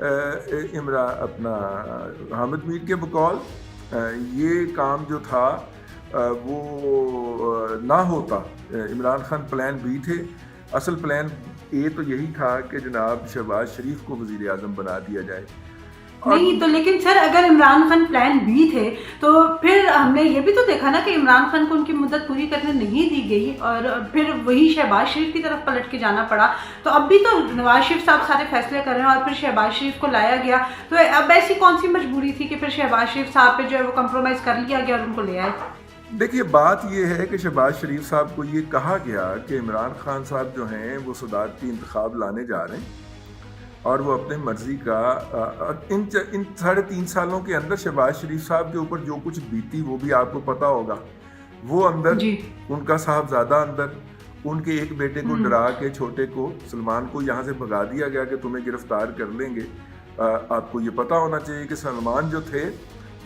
اپنا حامد میر کے بقول یہ کام جو تھا وہ نہ ہوتا. عمران خان پلان بی تھے. اصل پلان اے تو یہی تھا کہ جناب شہباز شریف کو وزیر اعظم بنا دیا جائے. نہیں تو لیکن سر اگر عمران خان پلان بی تھے تو پھر ہم نے یہ بھی تو دیکھا نا کہ عمران خان کو ان کی مدت پوری کرنے نہیں دی گئی اور پھر وہی شہباز شریف کی طرف پلٹ کے جانا پڑا. تو اب بھی تو نواز شریف صاحب سارے فیصلے کر رہے ہیں اور پھر شہباز شریف کو لایا گیا. تو اب ایسی کون سی مجبوری تھی کہ پھر شہباز شریف صاحب پہ جو ہے وہ کمپرومائز کر لیا گیا اور ان کو لے آئے؟ دیکھیے بات یہ ہے کہ شہباز شریف صاحب کو یہ کہا گیا کہ عمران خان صاحب جو ہیں وہ صدارتی انتخاب لانے جا رہے ہیں اور وہ اپنے مرضی کا ان 3.5 سالوں کے اندر شہباز شریف صاحب کے اوپر جو کچھ بیتی وہ بھی آپ کو پتا ہوگا. وہ اندر ان کا صاحبزادہ اندر ان کے ایک بیٹے کو ڈرا کے چھوٹے کو سلمان کو یہاں سے بھگا دیا گیا کہ تمہیں گرفتار کر لیں گے. آپ کو یہ پتا ہونا چاہیے کہ سلمان جو تھے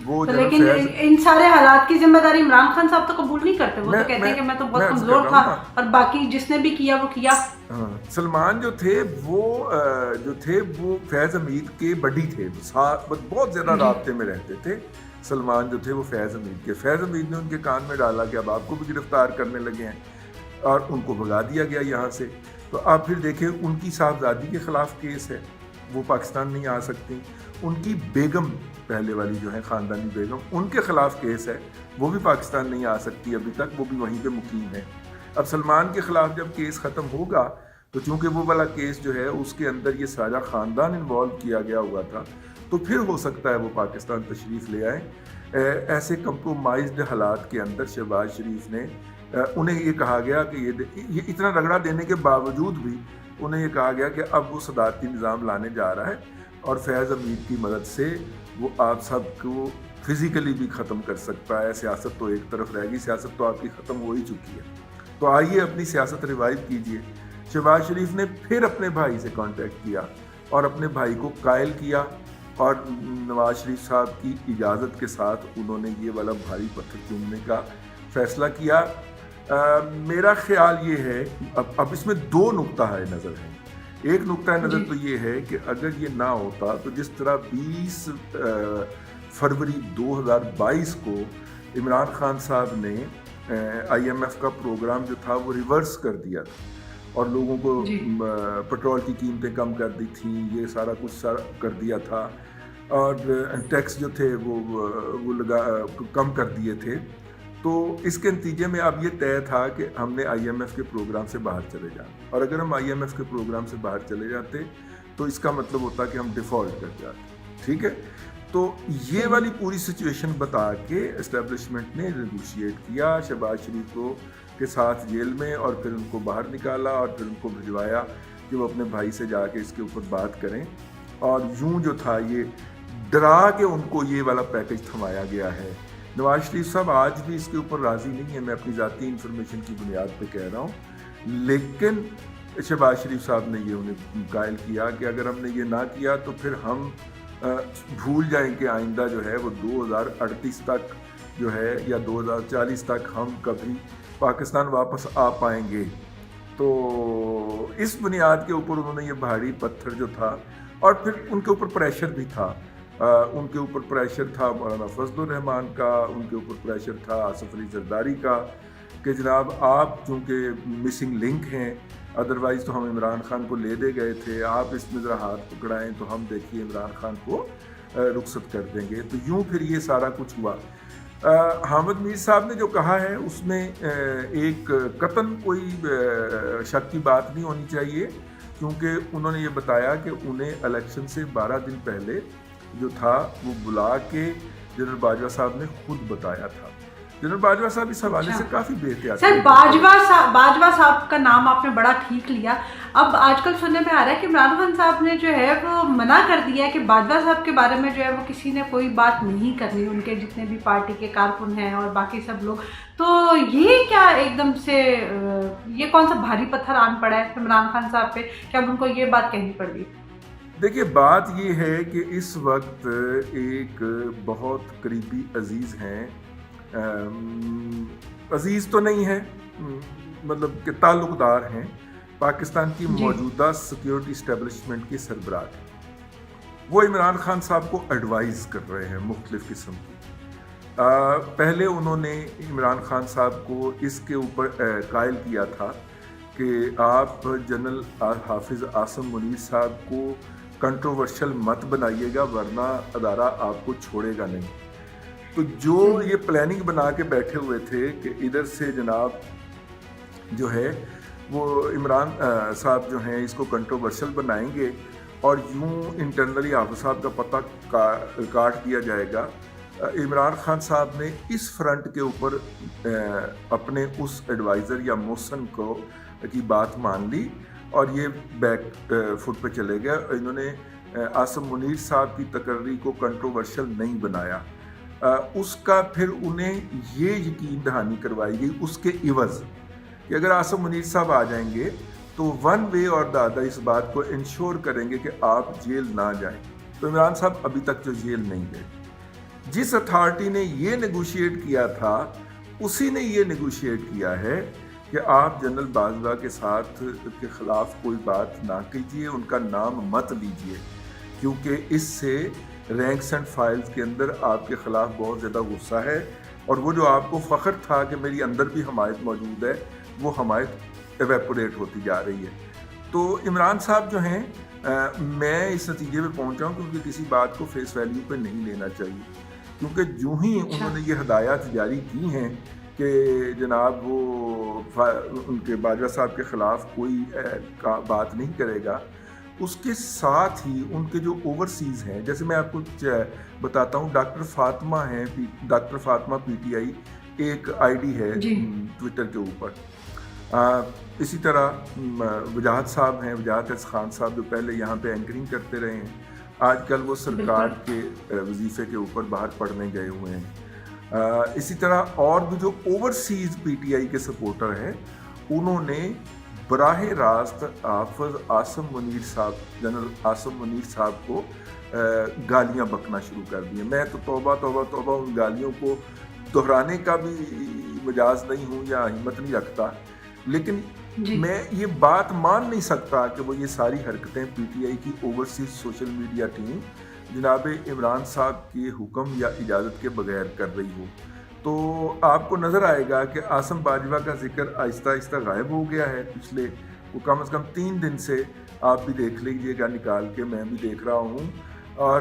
وہ لیکن ان سارے حالات کی ذمہ داری عمران خان صاحب تو قبول نہیں کرتے. وہ تو کہتے ہیں کہ میں تو بہت کمزور تھا اور باقی جس نے بھی کیا وہ کیا. سلمان جو تھے وہ فیض حمید کے بڈی تھے, بہت زیادہ رابطے میں رہتے تھے. سلمان جو تھے وہ فیض حمید کے. فیض حمید نے ان کے کان میں ڈالا کہ اب آپ کو بھی گرفتار کرنے لگے ہیں اور ان کو بھگا دیا گیا یہاں سے. تو آپ پھر دیکھیں ان کی صاحبزادی کے خلاف کیس ہے, وہ پاکستان نہیں آ سکتی. ان کی بیگم پہلے والی جو ہے خاندانی بیگم, ان کے خلاف کیس ہے, وہ بھی پاکستان نہیں آ سکتی ابھی تک, وہ بھی وہیں پہ مقیم ہے. اب سلمان کے خلاف جب کیس ختم ہوگا تو چونکہ وہ والا کیس جو ہے اس کے اندر یہ سارا خاندان انوالو کیا گیا ہوا تھا, تو پھر ہو سکتا ہے وہ پاکستان تشریف لے آئیں. ایسے کمپرومائزڈ حالات کے اندر شہباز شریف نے انہیں یہ کہا گیا کہ یہ اتنا رگڑا دینے کے باوجود بھی انہیں یہ کہا گیا کہ اب وہ صدارتی نظام لانے جا رہا ہے اور فیض حمید کی مدد سے وہ آپ سب کو فزیکلی بھی ختم کر سکتا ہے. سیاست تو ایک طرف رہ گئی, سیاست تو آپ کی ختم ہو ہی چکی ہے. تو آئیے اپنی سیاست ریوائیو کیجئے. شہباز شریف نے پھر اپنے بھائی سے کانٹیکٹ کیا اور اپنے بھائی کو قائل کیا اور نواز شریف صاحب کی اجازت کے ساتھ انہوں نے یہ والا بھاری پتھر چومنے کا فیصلہ کیا. میرا خیال یہ ہے اب اس میں 2 نقطہ نظر ہیں. ایک نقطہ نظر تو یہ ہے کہ اگر یہ نہ ہوتا تو جس طرح 20 فروری 2022 کو عمران خان صاحب نے IMF کا پروگرام جو تھا وہ ریورس کر دیا تھا اور لوگوں کو پٹرول کی قیمتیں کم کر دی تھیں, یہ سارا کچھ کر دیا تھا اور ٹیکس جو تھے وہ کم کر دیے تھے. تو اس کے نتیجے میں اب یہ طے تھا کہ ہم نے IMF کے پروگرام سے باہر چلے جانا, اور اگر ہم IMF کے پروگرام سے باہر چلے جاتے تو اس کا مطلب ہوتا کہ ہم ڈیفالٹ کر جاتے. ٹھیک ہے, تو یہ والی پوری سچویشن بتا کے اسٹیبلشمنٹ نے نیگوشیٹ کیا شہباز شریف کو کے ساتھ جیل میں, اور پھر ان کو باہر نکالا اور پھر ان کو بھجوایا کہ وہ اپنے بھائی سے جا کے اس کے اوپر بات کریں. اور یوں جو تھا یہ ڈرا کے ان کو یہ والا پیکج تھمایا گیا ہے. نواز شریف صاحب آج بھی اس کے اوپر راضی نہیں ہے, میں اپنی ذاتی انفارمیشن کی بنیاد پہ کہہ رہا ہوں, لیکن شہباز شریف صاحب نے یہ انہیں قائل کیا کہ اگر ہم نے یہ نہ کیا تو پھر ہم بھول جائیں کہ آئندہ جو ہے وہ 2038 تک جو ہے یا 2040 تک ہم کبھی پاکستان واپس آ پائیں گے. تو اس بنیاد کے اوپر انہوں نے یہ بھاری پتھر جو تھا, اور پھر ان کے اوپر پریشر بھی تھا, ان کے اوپر پریشر تھا مولانا فضل الرحمان کا, ان کے اوپر پریشر تھا آصف علی زرداری کا کہ جناب آپ چونکہ مسنگ لنک ہیں, ادروائز تو ہم عمران خان کو لے دے گئے تھے, آپ اس میں ذرا ہاتھ پکڑائیں تو ہم دیکھیے عمران خان کو رخصت کر دیں گے. تو یوں پھر یہ سارا کچھ ہوا. حامد میر صاحب نے جو کہا ہے اس میں ایک قطعاً کوئی شک کی بات نہیں ہونی چاہیے, کیونکہ انہوں نے یہ بتایا کہ انہیں الیکشن سے 12 دن پہلے جو تھا وہ بلا کے جنرل باجوہ صاحب نے خود بتایا تھا. جنرل باجوہ صاحب اس حوالے سے کافی بے احتیاط. سر باجوہ صاحب کا نام آپ نے بڑا ٹھیک لیا. اب آج کل سننے میں آ رہا ہے کہ عمران خان صاحب نے جو ہے وہ منع کر دیا ہے کہ باجوہ صاحب کے بارے میں جو ہے وہ کسی نے کوئی بات نہیں کرنی, ان کے جتنے بھی پارٹی کے کارکن ہیں اور باقی سب لوگ. تو یہ کیا ایک دم سے یہ کون سا بھاری پتھر آن پڑا ہے عمران خان صاحب پہ کہ اب ان کو یہ بات کہنی پڑ گئی؟ دیکھیے بات یہ ہے کہ اس وقت ایک بہت قریبی عزیز ہیں, عزیز تو نہیں ہے مطلب کہ تعلق دار ہیں, پاکستان کی موجودہ سیکیورٹی اسٹیبلشمنٹ کے سربراہ ہیں. وہ عمران خان صاحب کو ایڈوائز کر رہے ہیں مختلف قسم کی. پہلے انہوں نے عمران خان صاحب کو اس کے اوپر قائل کیا تھا کہ آپ جنرل حافظ عاصم منیر صاحب کو کنٹروورشل مت بنائیے گا ورنہ ادارہ آپ کو چھوڑے گا نہیں. تو جو یہ پلاننگ بنا کے بیٹھے ہوئے تھے کہ ادھر سے جناب جو ہے وہ عمران صاحب جو ہیں اس کو کنٹروورشل بنائیں گے اور یوں انٹرنلی حافظ صاحب کا پتہ کاٹ دیا جائے گا. عمران خان صاحب نے اس فرنٹ کے اوپر اپنے اس ایڈوائزر یا محسن کو کی بات مان لی اور یہ بیک فٹ پہ چلے گئے. انہوں نے عاصم منیر صاحب کی تقرری کو کنٹروورشل نہیں بنایا. اس کا پھر انہیں یہ یقین دہانی کروائی گئی اس کے عوض کہ اگر عاصم منیر صاحب آ جائیں گے تو ون وے اور دا ادر اس بات کو انشور کریں گے کہ آپ جیل نہ جائیں. تو عمران صاحب ابھی تک جو جیل نہیں گئے. جس اتھارٹی نے یہ نیگوشیٹ کیا تھا اسی نے یہ نیگوشیٹ کیا ہے کہ آپ جنرل باجوہ کے ساتھ کے خلاف کوئی بات نہ کیجیے, ان کا نام مت لیجیے, کیونکہ اس سے رینکس اینڈ فائلز کے اندر آپ کے خلاف بہت زیادہ غصہ ہے اور وہ جو آپ کو فخر تھا کہ میری اندر بھی حمایت موجود ہے وہ حمایت ایویپوریٹ ہوتی جا رہی ہے. تو عمران صاحب جو ہیں میں اس نتیجے پہ پہنچا ہوں کہ ان کی کسی بات کو فیس ویلیو پہ نہیں لینا چاہیے, کیونکہ جو ہی انہوں نے یہ ہدایات جاری کی ہیں کہ جناب وہ ان کے باجوہ صاحب کے خلاف کوئی بات نہیں کرے گا, اس کے ساتھ ہی ان کے جو اوورسیز ہیں, جیسے میں آپ کو بتاتا ہوں, ڈاکٹر فاطمہ ہیں, doctor Fatima P T I ایک آئی ڈی ہے ٹویٹر کے اوپر. اسی طرح وجاہت صاحب ہیں, وجاہت احسان خان صاحب جو پہلے یہاں پہ اینکرنگ کرتے رہے ہیں, آج کل وہ سرکار کے وظیفے کے اوپر باہر پڑھنے گئے ہوئے ہیں. اسی طرح اور بھی جو اوورسیز پی ٹی آئی کے سپورٹر ہیں انہوں نے براہ راست حافظ عاصم منیر صاحب, جنرل عاصم منیر صاحب کو گالیاں بکنا شروع کر دی. میں تو توبہ توبہ توبہ ان گالیوں کو دہرانے کا بھی مجاز نہیں ہوں یا ہمت نہیں رکھتا, لیکن میں یہ بات مان نہیں سکتا کہ وہ یہ ساری حرکتیں پی ٹی آئی کی اوورسیز سوشل میڈیا ٹیم جناب عمران صاحب کے حکم یا اجازت کے بغیر کر رہی ہو. تو آپ کو نظر آئے گا کہ عاصم باجوہ کا ذکر آہستہ آہستہ غائب ہو گیا ہے پچھلے وہ کم از کم 3 دن سے. آپ بھی دیکھ لیجئے گا نکال کے, میں بھی دیکھ رہا ہوں. اور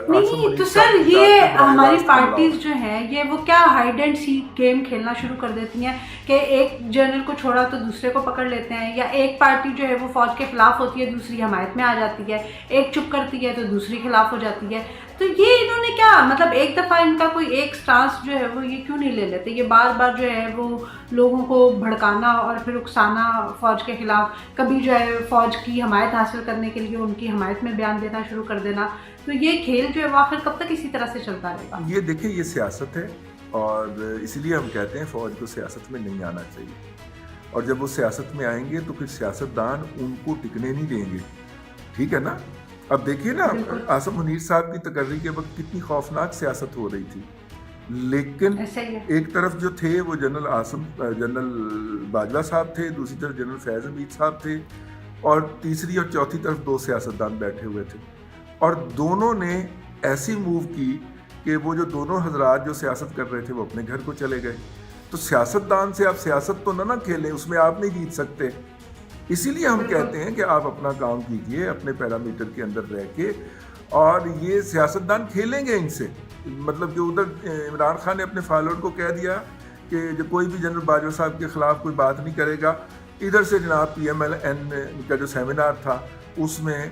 نہیں تو سر یہ ہماری پارٹیز جو ہیں یہ وہ کیا ہائیڈ اینڈ سیک گیم کھیلنا شروع کر دیتی ہیں کہ ایک جنرل کو چھوڑا تو دوسرے کو پکڑ لیتے ہیں, یا ایک پارٹی جو ہے وہ فوج کے خلاف ہوتی ہے دوسری حمایت میں آ جاتی ہے, ایک چپ کرتی ہے تو دوسری خلاف ہو جاتی ہے. تو یہ انہوں نے کیا مطلب ایک دفعہ ان کا کوئی ایک سٹانس جو ہے وہ یہ کیوں نہیں لے لیتے؟ یہ بار بار جو ہے وہ لوگوں کو بھڑکانا اور پھر اکسانا فوج کے خلاف, کبھی جو ہے فوج کی حمایت حاصل کرنے کے لیے ان کی حمایت میں بیان دینا شروع کر دینا. تو یہ کھیل جو ہے وہ آخر کب تک اسی طرح سے چلتا رہے گا؟ یہ دیکھیں یہ سیاست ہے اور اسی لیے ہم کہتے ہیں فوج کو سیاست میں نہیں آنا چاہیے, اور جب وہ سیاست میں آئیں گے تو پھر سیاستدان ان کو ٹکنے نہیں دیں گے. ٹھیک ہے نا؟ اب دیکھیے نا عاصم منیر صاحب کی تقرری کے وقت کتنی خوفناک سیاست ہو رہی تھی, لیکن ایک طرف جو تھے وہ جنرل باجوہ صاحب تھے, دوسری طرف جنرل فیض حمید صاحب تھے, اور تیسری اور چوتھی طرف 2 سیاستدان بیٹھے ہوئے تھے, اور دونوں نے ایسی موو کی کہ وہ جو دونوں حضرات جو سیاست کر رہے تھے وہ اپنے گھر کو چلے گئے. تو سیاستدان سے آپ سیاست تو نہ کھیلیں, اس میں آپ نہیں جیت سکتے. اسی لیے ہم کہتے ہیں کہ آپ اپنا کام کیجئے اپنے پیرامیٹر کے اندر رہ کے, اور یہ سیاستدان کھیلیں گے ان سے. مطلب جو ادھر عمران خان نے اپنے فالوور کو کہہ دیا کہ جو کوئی بھی جنرل باجوہ صاحب کے خلاف کوئی بات نہیں کرے گا, ادھر سے جناب پی ایم ایل این کا جو سیمینار تھا اس میں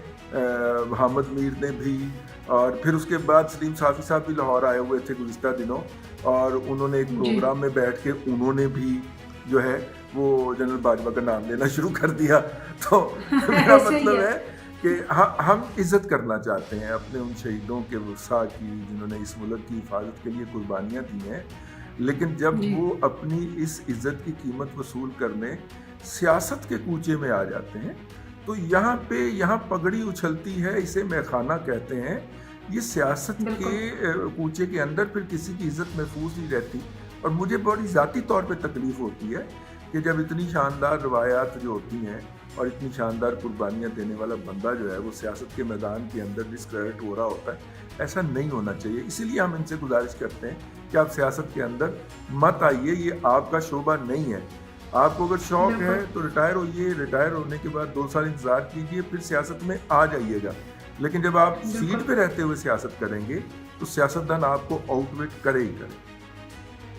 محمد میر نے بھی, اور پھر اس کے بعد سلیم صافی صاحب بھی لاہور آئے ہوئے تھے گزشتہ دنوں, اور انہوں نے ایک پروگرام میں بیٹھ کے انہوں نے بھی جو ہے وہ جنرل باجوہ کا نام لینا شروع کر دیا. تو میرا مطلب ہے کہ ہم عزت کرنا چاہتے ہیں اپنے ان شہیدوں کے ورثاء کی جنہوں نے اس ملک کی حفاظت کے لیے قربانیاں دی ہیں, لیکن جب وہ اپنی اس عزت کی قیمت وصول کرنے سیاست کے کوچے میں آ جاتے ہیں تو یہاں پگڑی اچھلتی ہے, اسے میخانہ کہتے ہیں. یہ سیاست کے کوچے کے اندر پھر کسی کی عزت محفوظ نہیں رہتی, اور مجھے بڑی ذاتی طور پہ تکلیف ہوتی ہے کہ جب اتنی شاندار روایات جو ہوتی ہیں اور اتنی شاندار قربانیاں دینے والا بندہ جو ہے وہ سیاست کے میدان کے اندر ڈسکریڈٹ ہو رہا ہوتا ہے. ایسا نہیں ہونا چاہیے. اسی لیے ہم ان سے گزارش کرتے ہیں کہ آپ سیاست کے اندر مت آئیے, یہ آپ کا شعبہ نہیں ہے. آپ کو اگر شوق ہے تو ریٹائر ہوئیے, ریٹائر ہونے کے بعد 2 سال انتظار کیجیے, پھر سیاست میں آ جائیے گا. لیکن جب آپ سیٹ پہ رہتے ہوئے سیاست کریں گے تو سیاستدان آپ کو آؤٹ ویٹ کرے ہی کرے.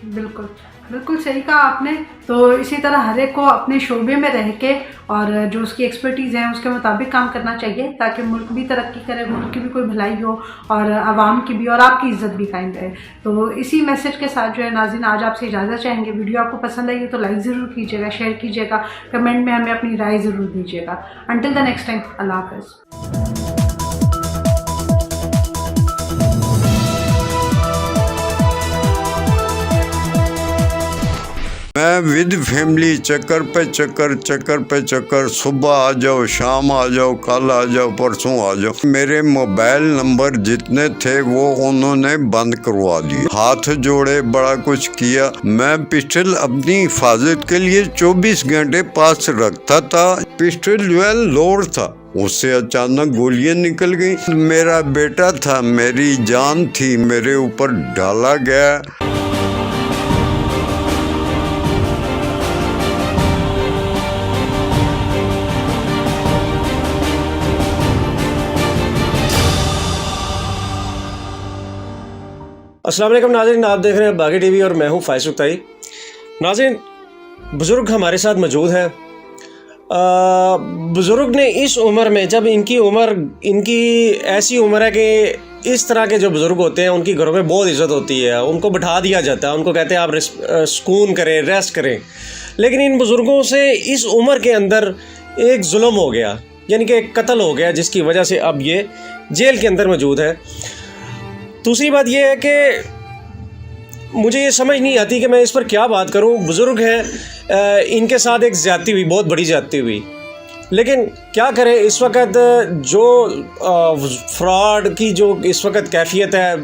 بالکل بالکل صحیح کہا آپ نے. تو اسی طرح ہر ایک کو اپنے شعبے میں رہ کے اور جو اس کی ایکسپرٹیز ہیں اس کے مطابق کام کرنا چاہیے, تاکہ ملک بھی ترقی کرے, ملک کی بھی کوئی بھلائی ہو اور عوام کی بھی, اور آپ کی عزت بھی قائم رہے. تو اسی میسج کے ساتھ جو ہے ناظرین آج آپ سے اجازت چاہیں گے. ویڈیو آپ کو پسند آئی ہے تو لائک ضرور کیجیے گا, شیئر کیجیے گا, کمنٹ میں ہمیں اپنی رائے ضرور دیجیے گا. انٹل دا نیکسٹ ٹائم, اللہ حافظ. میں ود فیملی چکر پہ چکر, صبح آ جاؤ, شام آ جاؤ, کل آ جاؤ, پرسوں آ جاؤ. میرے موبائل نمبر جتنے تھے وہ انہوں نے بند کروا دیے. ہاتھ جوڑے, بڑا کچھ کیا. میں پسٹل اپنی حفاظت کے لیے 24 گھنٹے پاس رکھتا تھا. پسٹل جو ہے لوڈ تھا, اس سے اچانک گولیاں نکل گئی. میرا بیٹا تھا, میری جان تھی, میرے اوپر ڈالا گیا. السلام علیکم ناظرین, آپ دیکھ رہے ہیں باغی ٹی وی اور میں ہوں فائز سکھتائی. ناظرین, بزرگ ہمارے ساتھ موجود ہیں. بزرگ نے اس عمر میں, جب ان کی ایسی عمر ہے کہ اس طرح کے جو بزرگ ہوتے ہیں ان کی گھروں میں بہت عزت ہوتی ہے, ان کو بٹھا دیا جاتا ہے, ان کو کہتے ہیں آپ سکون کریں, ریسٹ کریں. لیکن ان بزرگوں سے اس عمر کے اندر ایک ظلم ہو گیا, یعنی کہ ایک قتل ہو گیا, جس کی وجہ سے اب یہ جیل کے اندر موجود ہے. دوسری بات یہ ہے کہ مجھے یہ سمجھ نہیں آتی کہ میں اس پر کیا بات کروں. بزرگ ہیں, ان کے ساتھ ایک زیادتی ہوئی, بہت بڑی زیادتی ہوئی. لیکن کیا کریں, اس وقت جو فراڈ کی جو اس وقت کیفیت ہے,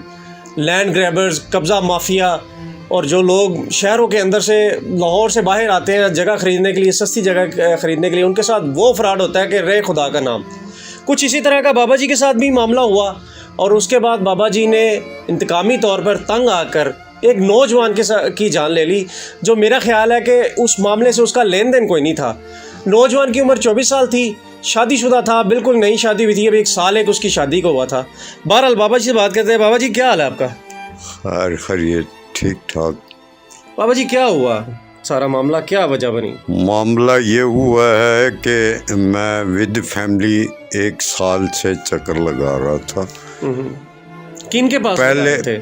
لینڈ گریبرز, قبضہ مافیا, اور جو لوگ شہروں کے اندر سے, لاہور سے باہر آتے ہیں جگہ خریدنے کے لیے, سستی جگہ خریدنے کے لیے, ان کے ساتھ وہ فراڈ ہوتا ہے کہ رے خدا کا نام. کچھ اسی طرح کا بابا جی کے ساتھ بھی معاملہ ہوا, اور اس کے بعد بابا جی نے انتقامی طور پر تنگ آ کر ایک نوجوان کی جان لے لی, جو میرا خیال ہے کہ اس معاملے سے اس کا لین دین کوئی نہیں تھا. نوجوان کی عمر 24 سال تھی, شادی شدہ تھا, بالکل نئی شادی ہوئی تھی, ابھی 1 سال ایک اس کی شادی کو ہوا تھا. بہرحال بابا جی سے بات کرتے ہیں. بابا جی کیا حال ہے آپ کا؟ خیر خیریت, ٹھیک ٹھاک. بابا جی کیا ہوا, سارا معاملہ کیا وجہ بنی؟ معاملہ یہ ہوا ہے کہ میں ود فیملی 1 سال سے چکر لگا رہا تھا. کن کے پاس؟ پہلے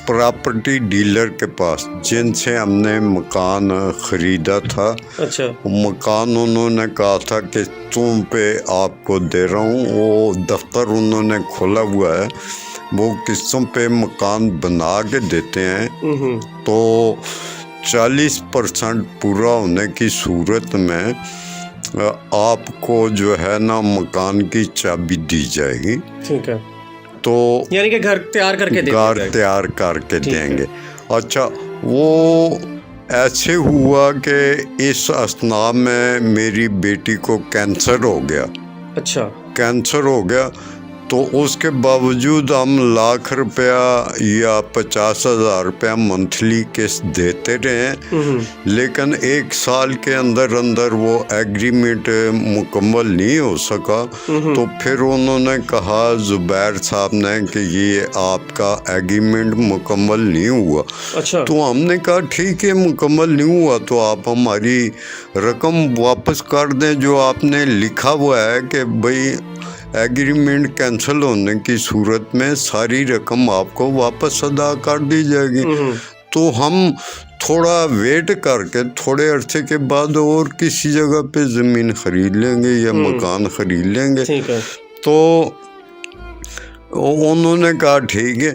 پراپرٹی ڈیلر کے پاس, جن سے ہم نے مکان خریدا تھا. اچھا. مکان انہوں نے کہا تھا کہ تم پہ آپ کو دے رہا ہوں. وہ دفتر انہوں نے کھولا ہوا ہے, وہ قسطوں پہ مکان بنا کے دیتے ہیں. تو 40% پورا ہونے کی صورت میں آپ کو جو ہے نا مکان کی چابی دی جائے گی. ٹھیک ہے. تو یعنی کہ گھر تیار کر کے دیں گے. اچھا, وہ ایسے ہوا کہ اس اثناء میں میری بیٹی کو کینسر ہو گیا. اچھا. کینسر ہو گیا, تو اس کے باوجود ہم 1,00,000 روپیہ یا 50,000 روپیہ منتھلی قسط دیتے رہے, لیکن 1 سال کے اندر وہ ایگریمنٹ مکمل نہیں ہو سکا. تو پھر انہوں نے کہا, زبیر صاحب نے, کہ یہ آپ کا ایگریمنٹ مکمل نہیں ہوا. اچھا. تو ہم نے کہا ٹھیک ہے, مکمل نہیں ہوا تو آپ ہماری رقم واپس کر دیں جو آپ نے لکھا ہوا ہے کہ بھئی ایگریمنٹ کینسل ہونے کی صورت میں ساری رقم آپ کو واپس ادا کر دی جائے گی. تو ہم تھوڑا ویٹ کر کے تھوڑے عرصے کے بعد اور کسی جگہ پہ زمین خرید لیں گے یا مکان خرید لیں گے. تو انہوں نے کہا ٹھیک ہے.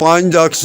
5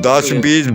10-20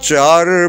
4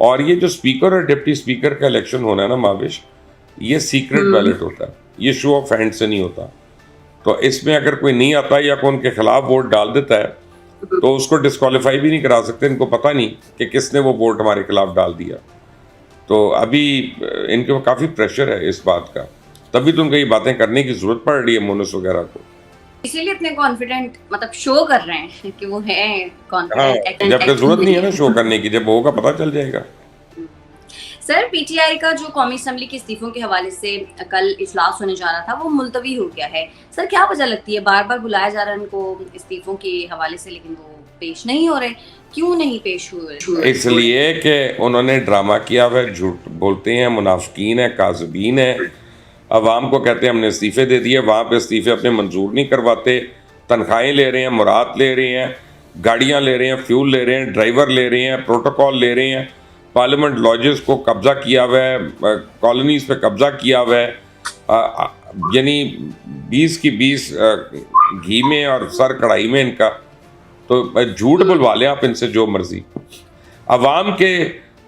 اور یہ جو اسپیکر اور ڈپٹی اسپیکر کا الیکشن ہونا ہے نا ماوش، یہ سیکرٹ بیلٹ ہوتا ہے، یہ شو آف ہینڈ سے نہیں ہوتا. تو اس میں اگر کوئی نہیں آتا یا کوئی ان کے خلاف ووٹ ڈال دیتا ہے تو اس کو ڈسکوالیفائی بھی نہیں کرا سکتے. ان کو پتہ نہیں کہ کس نے وہ ووٹ ہمارے خلاف ڈال دیا. تو ابھی ان کے کافی پریشر ہے اس بات کا، تبھی تو ان کو یہ باتیں کرنے کی ضرورت پڑ رہی ہے مونس وغیرہ کو. اسی لیے اتنے کانفیڈنٹ مطلب شو کر رہے ہیں کہ وہ ہیں کانفیڈنٹ. جب کہ ضرورت نہیں ہے نا شو کرنے کی، جب ہوگا پتہ چل جائے گا. سر پی ٹی آئی کا جو قومی اسمبلی کے استعفوں کے حوالے سے کل اجلاس ہونے جا رہا تھا وہ ملتوی ہو گیا ہے. سر کیا وجہ لگتی ہے؟ بار بار بلایا جا رہا ہے ان کو استعفوں کے حوالے سے، لیکن وہ پیش نہیں ہو رہے. کیوں نہیں پیش ہوئے؟ اس لیے کہ انہوں نے ڈرامہ کیا ہوا ہے، جھوٹ بولتے ہیں، منافقین ہیں، کاذبین ہیں. عوام کو کہتے ہیں ہم نے استعفے دے دیے، وہاں پہ استعفے اپنے منظور نہیں کرواتے. تنخواہیں لے رہے ہیں، مراد لے رہے ہیں، گاڑیاں لے رہے ہیں، فیول لے رہے ہیں، ڈرائیور لے رہے ہیں، پروٹوکول لے رہے ہیں. پارلیمنٹ لاجز کو قبضہ کیا ہوا ہے، کالونیز پہ قبضہ کیا ہوا ہے، یعنی 20 کی 20 گھی میں اور سر کڑھائی میں ان کا. تو جھوٹ بلوا لیں آپ ان سے جو مرضی. عوام کے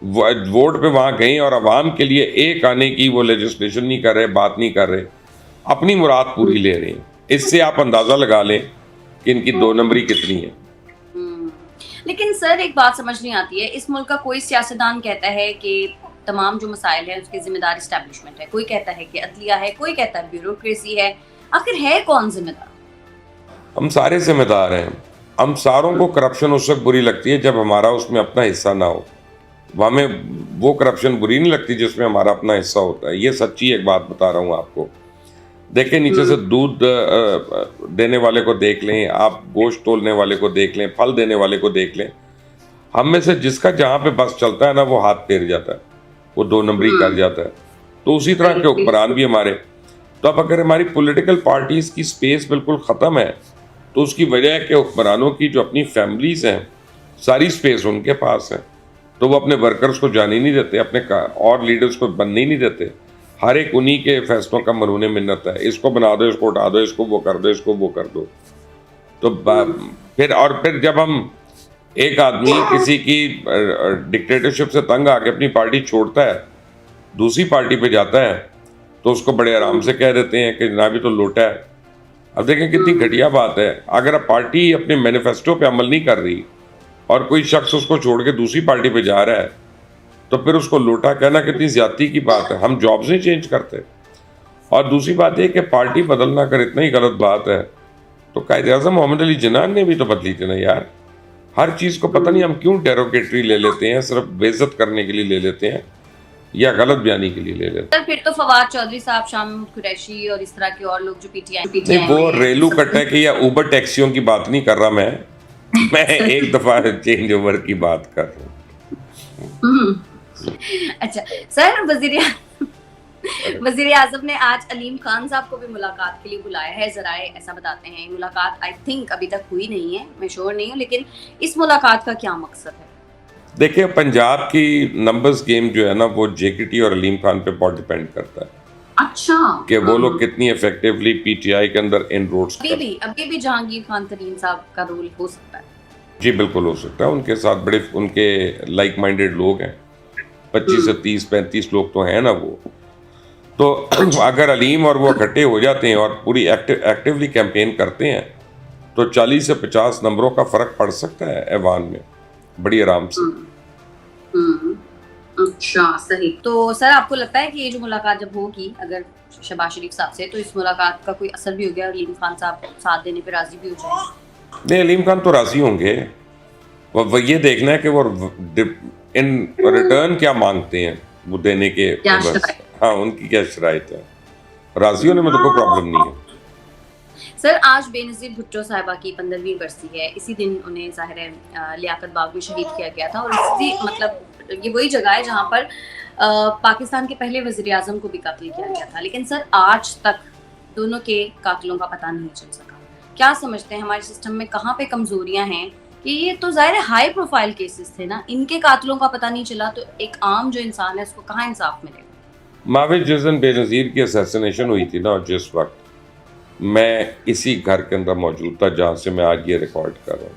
ووٹ پہ وہاں گئے اور عوام کے لیے ایک آنے کی وہ لیجسلیشن نہیں کر رہے، بات نہیں کر رہے، اپنی مراد پوری لے رہے ہیں. اس سے آپ اندازہ لگا لیں کہ ان کی 2 نمبری کتنی ہے. لیکن سر ایک بات سمجھ نہیں آتی ہے، اس ملک کا کوئی سیاستدان کہتا ہے کہ تمام جو مسائل ہیں اس کے ذمہ دار اسٹیبلشمنٹ ہے، کوئی کہتا ہے کہ عدلیہ ہے، کوئی کہتا ہے بیوروکریسی ہے. آخر ہے کون ذمہ دار؟ ہم سارے ذمہ دار ہیں. ہم ساروں کو کرپشن اس وقت بری لگتی ہے جب ہمارا اس میں اپنا حصہ نہ ہو. ہمیں وہ کرپشن بری نہیں لگتی جس میں ہمارا اپنا حصہ ہوتا ہے. یہ سچی ایک بات بتا رہا ہوں آپ کو. دیکھیں نیچے سے دودھ دینے والے کو دیکھ لیں، آپ گوشت تولنے والے کو دیکھ لیں، پھل دینے والے کو دیکھ لیں. ہم میں سے جس کا جہاں پہ بس چلتا ہے نا وہ ہاتھ پھیر جاتا ہے، وہ 2 نمبری کر جاتا ہے. تو اسی طرح کے حکمران بھی ہمارے. تو اب اگر ہماری پولیٹیکل پارٹیز کی سپیس بالکل ختم ہے تو اس کی وجہ ہے کہ حکمرانوں کی جو اپنی فیملیز ہیں ساری سپیس ان کے پاس ہے. تو وہ اپنے ورکرز کو جانے نہیں دیتے، اپنے اور لیڈرز کو بننے نہیں دیتے. ہر ایک انہی کے فیصلوں کا مرہون منت ہے، اس کو بنا دو، اس کو اٹھا دو، اس کو وہ کر دو، اس کو وہ کر دو. تو پھر جب ہم ایک آدمی کسی کی ڈکٹیٹرشپ سے تنگ آ کے اپنی پارٹی چھوڑتا ہے، دوسری پارٹی پہ جاتا ہے، تو اس کو بڑے آرام سے کہہ دیتے ہیں کہ جناب یہ تو لوٹا ہے. اب دیکھیں کتنی گھٹیا بات ہے. اگر اب پارٹی اپنے مینیفیسٹو پہ عمل نہیں کر رہی اور کوئی شخص اس کو چھوڑ کے دوسری پارٹی پہ جا رہا ہے تو پھر اس کو لوٹا کہنا کتنی زیادتی کی بات ہے. ہم جابز نہیں چینج کرتے. اور دوسری بات یہ کہ پارٹی بدلنا کر اتنا ہی غلط بات ہے تو قائد اعظم محمد علی جناح نے بھی تو بدلی تھی نا یار. ہر چیز کو پتہ نہیں ہم کیوں ڈیروگیٹری لے لیتے ہیں، صرف بے عزت کرنے کے لیے لے لیتے ہیں یا غلط بیانی کے لیے لے لیتے ہیں. پھر تو فواد چودھری صاحب، شاہ محمود قریشی اور اس طرح کے اور لوگ جو پی ٹی آئی نہیں، وہ ریلو کٹے کی یا اوبر ٹیکسیوں کی بات نہیں کر رہا میں ایک دفعہ چینج اوور کی بات کر رہا ہوں. اچھا سر، وزیر اعظم نے آج علیم خان صاحب کو بھی ملاقات کے لیے بلایا ہے. ذرائع ایسا بتاتے ہیں ملاقات آئی تھنک ابھی تک ہوئی نہیں ہے، میں شور نہیں ہوں، لیکن اس ملاقات کا کیا مقصد ہے؟ دیکھیں پنجاب کی نمبرز گیم جو ہے نا وہ جے کے ٹی اور علیم خان پہ بہت ڈیپینڈ کرتا ہے. اچھا، کہ وہ لوگ کتنی ایفیکٹیولی پی ٹی آئی کے اندر ان روڈز ابھی بھی جہانگیر خان ترین صاحب کا رول ہو سکتا ہے. جی بالکل ہو سکتا ہے. ان کے ساتھ بڑے ان کے لائک مائنڈیڈ لوگ ہیں، 25 سے 30-35 لوگ تو ہیں نا وہ. تو اگر علیم اور وہ اکٹھے ہو جاتے ہیں اور پوری ایکٹیولی کیمپین کرتے ہیں تو 40 سے 50 نمبروں کا فرق پڑ سکتا ہے ایوان میں بڑی آرام سے. اچھا صحیح. تو سر آپ کو لگتا ہے کہ یہ جو ملاقات جب ہوگی اگر شہباز شریف صاحب سے، تو اس ملاقات کا کوئی اثر بھی ہو گیا اور علیم خان صاحب ساتھ دینے پہ راضی بھی ہو جائیں گے؟ نہیں، علیم خان تو راضی ہوں گے. وہ یہ دیکھنا ہے کہ وہ ان ریٹرن کیا مانگتے ہیں وہ دینے کے. ہاں، ان کی کیا شرائط ہے. راضی ہونے میں تو کوئی پرابلم نہیں ہے. سر آج بے نظیر بھٹو صاحبہ کی 15ویں برسی ہے. اسی دن انہیں ظاہر ہے لیاقت باغ میں شہید کیا گیا تھا، اور اسی مطلب یہ وہی جگہ ہے جہاں پر پاکستان کے پہلے وزیر اعظم کو بھی قتل کیا گیا تھا. لیکن سر آج تک دونوں کے قاتلوں کا پتہ نہیں چل سکا. کیا سمجھتے ہیں ہمارے سسٹم میں کہاں پہ کمزوریاں ہیں؟ کہ یہ تو ظاہر ہائی پروفائل کیسز تھے نا، ان کے قاتلوں کا پتہ نہیں چلا تو ایک عام جو انسان ہے اس کو کہاں انصاف ملے گا؟ ماوش، جس دن بے نظیر کی اسیسینیشن ہوئی تھی نا، اور جس وقت میں اسی گھر کے اندر موجود تھا جہاں سے میں آج یہ ریکارڈ کر رہا ہوں،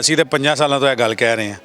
ਅਸੀਂ ਤੇ 50 ਸਾਲਾਂ ਤੋਂ ਇਹ ਗੱਲ ਕਹਿ ਰਹੇ ਹਾਂ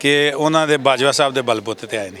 ਕਿ ਉਹਨਾਂ ਦੇ ਬਾਜਵਾ ਸਾਹਿਬ ਦੇ ਬਲਬੂਤੇ ਤੇ ਆਏ ਨੇ।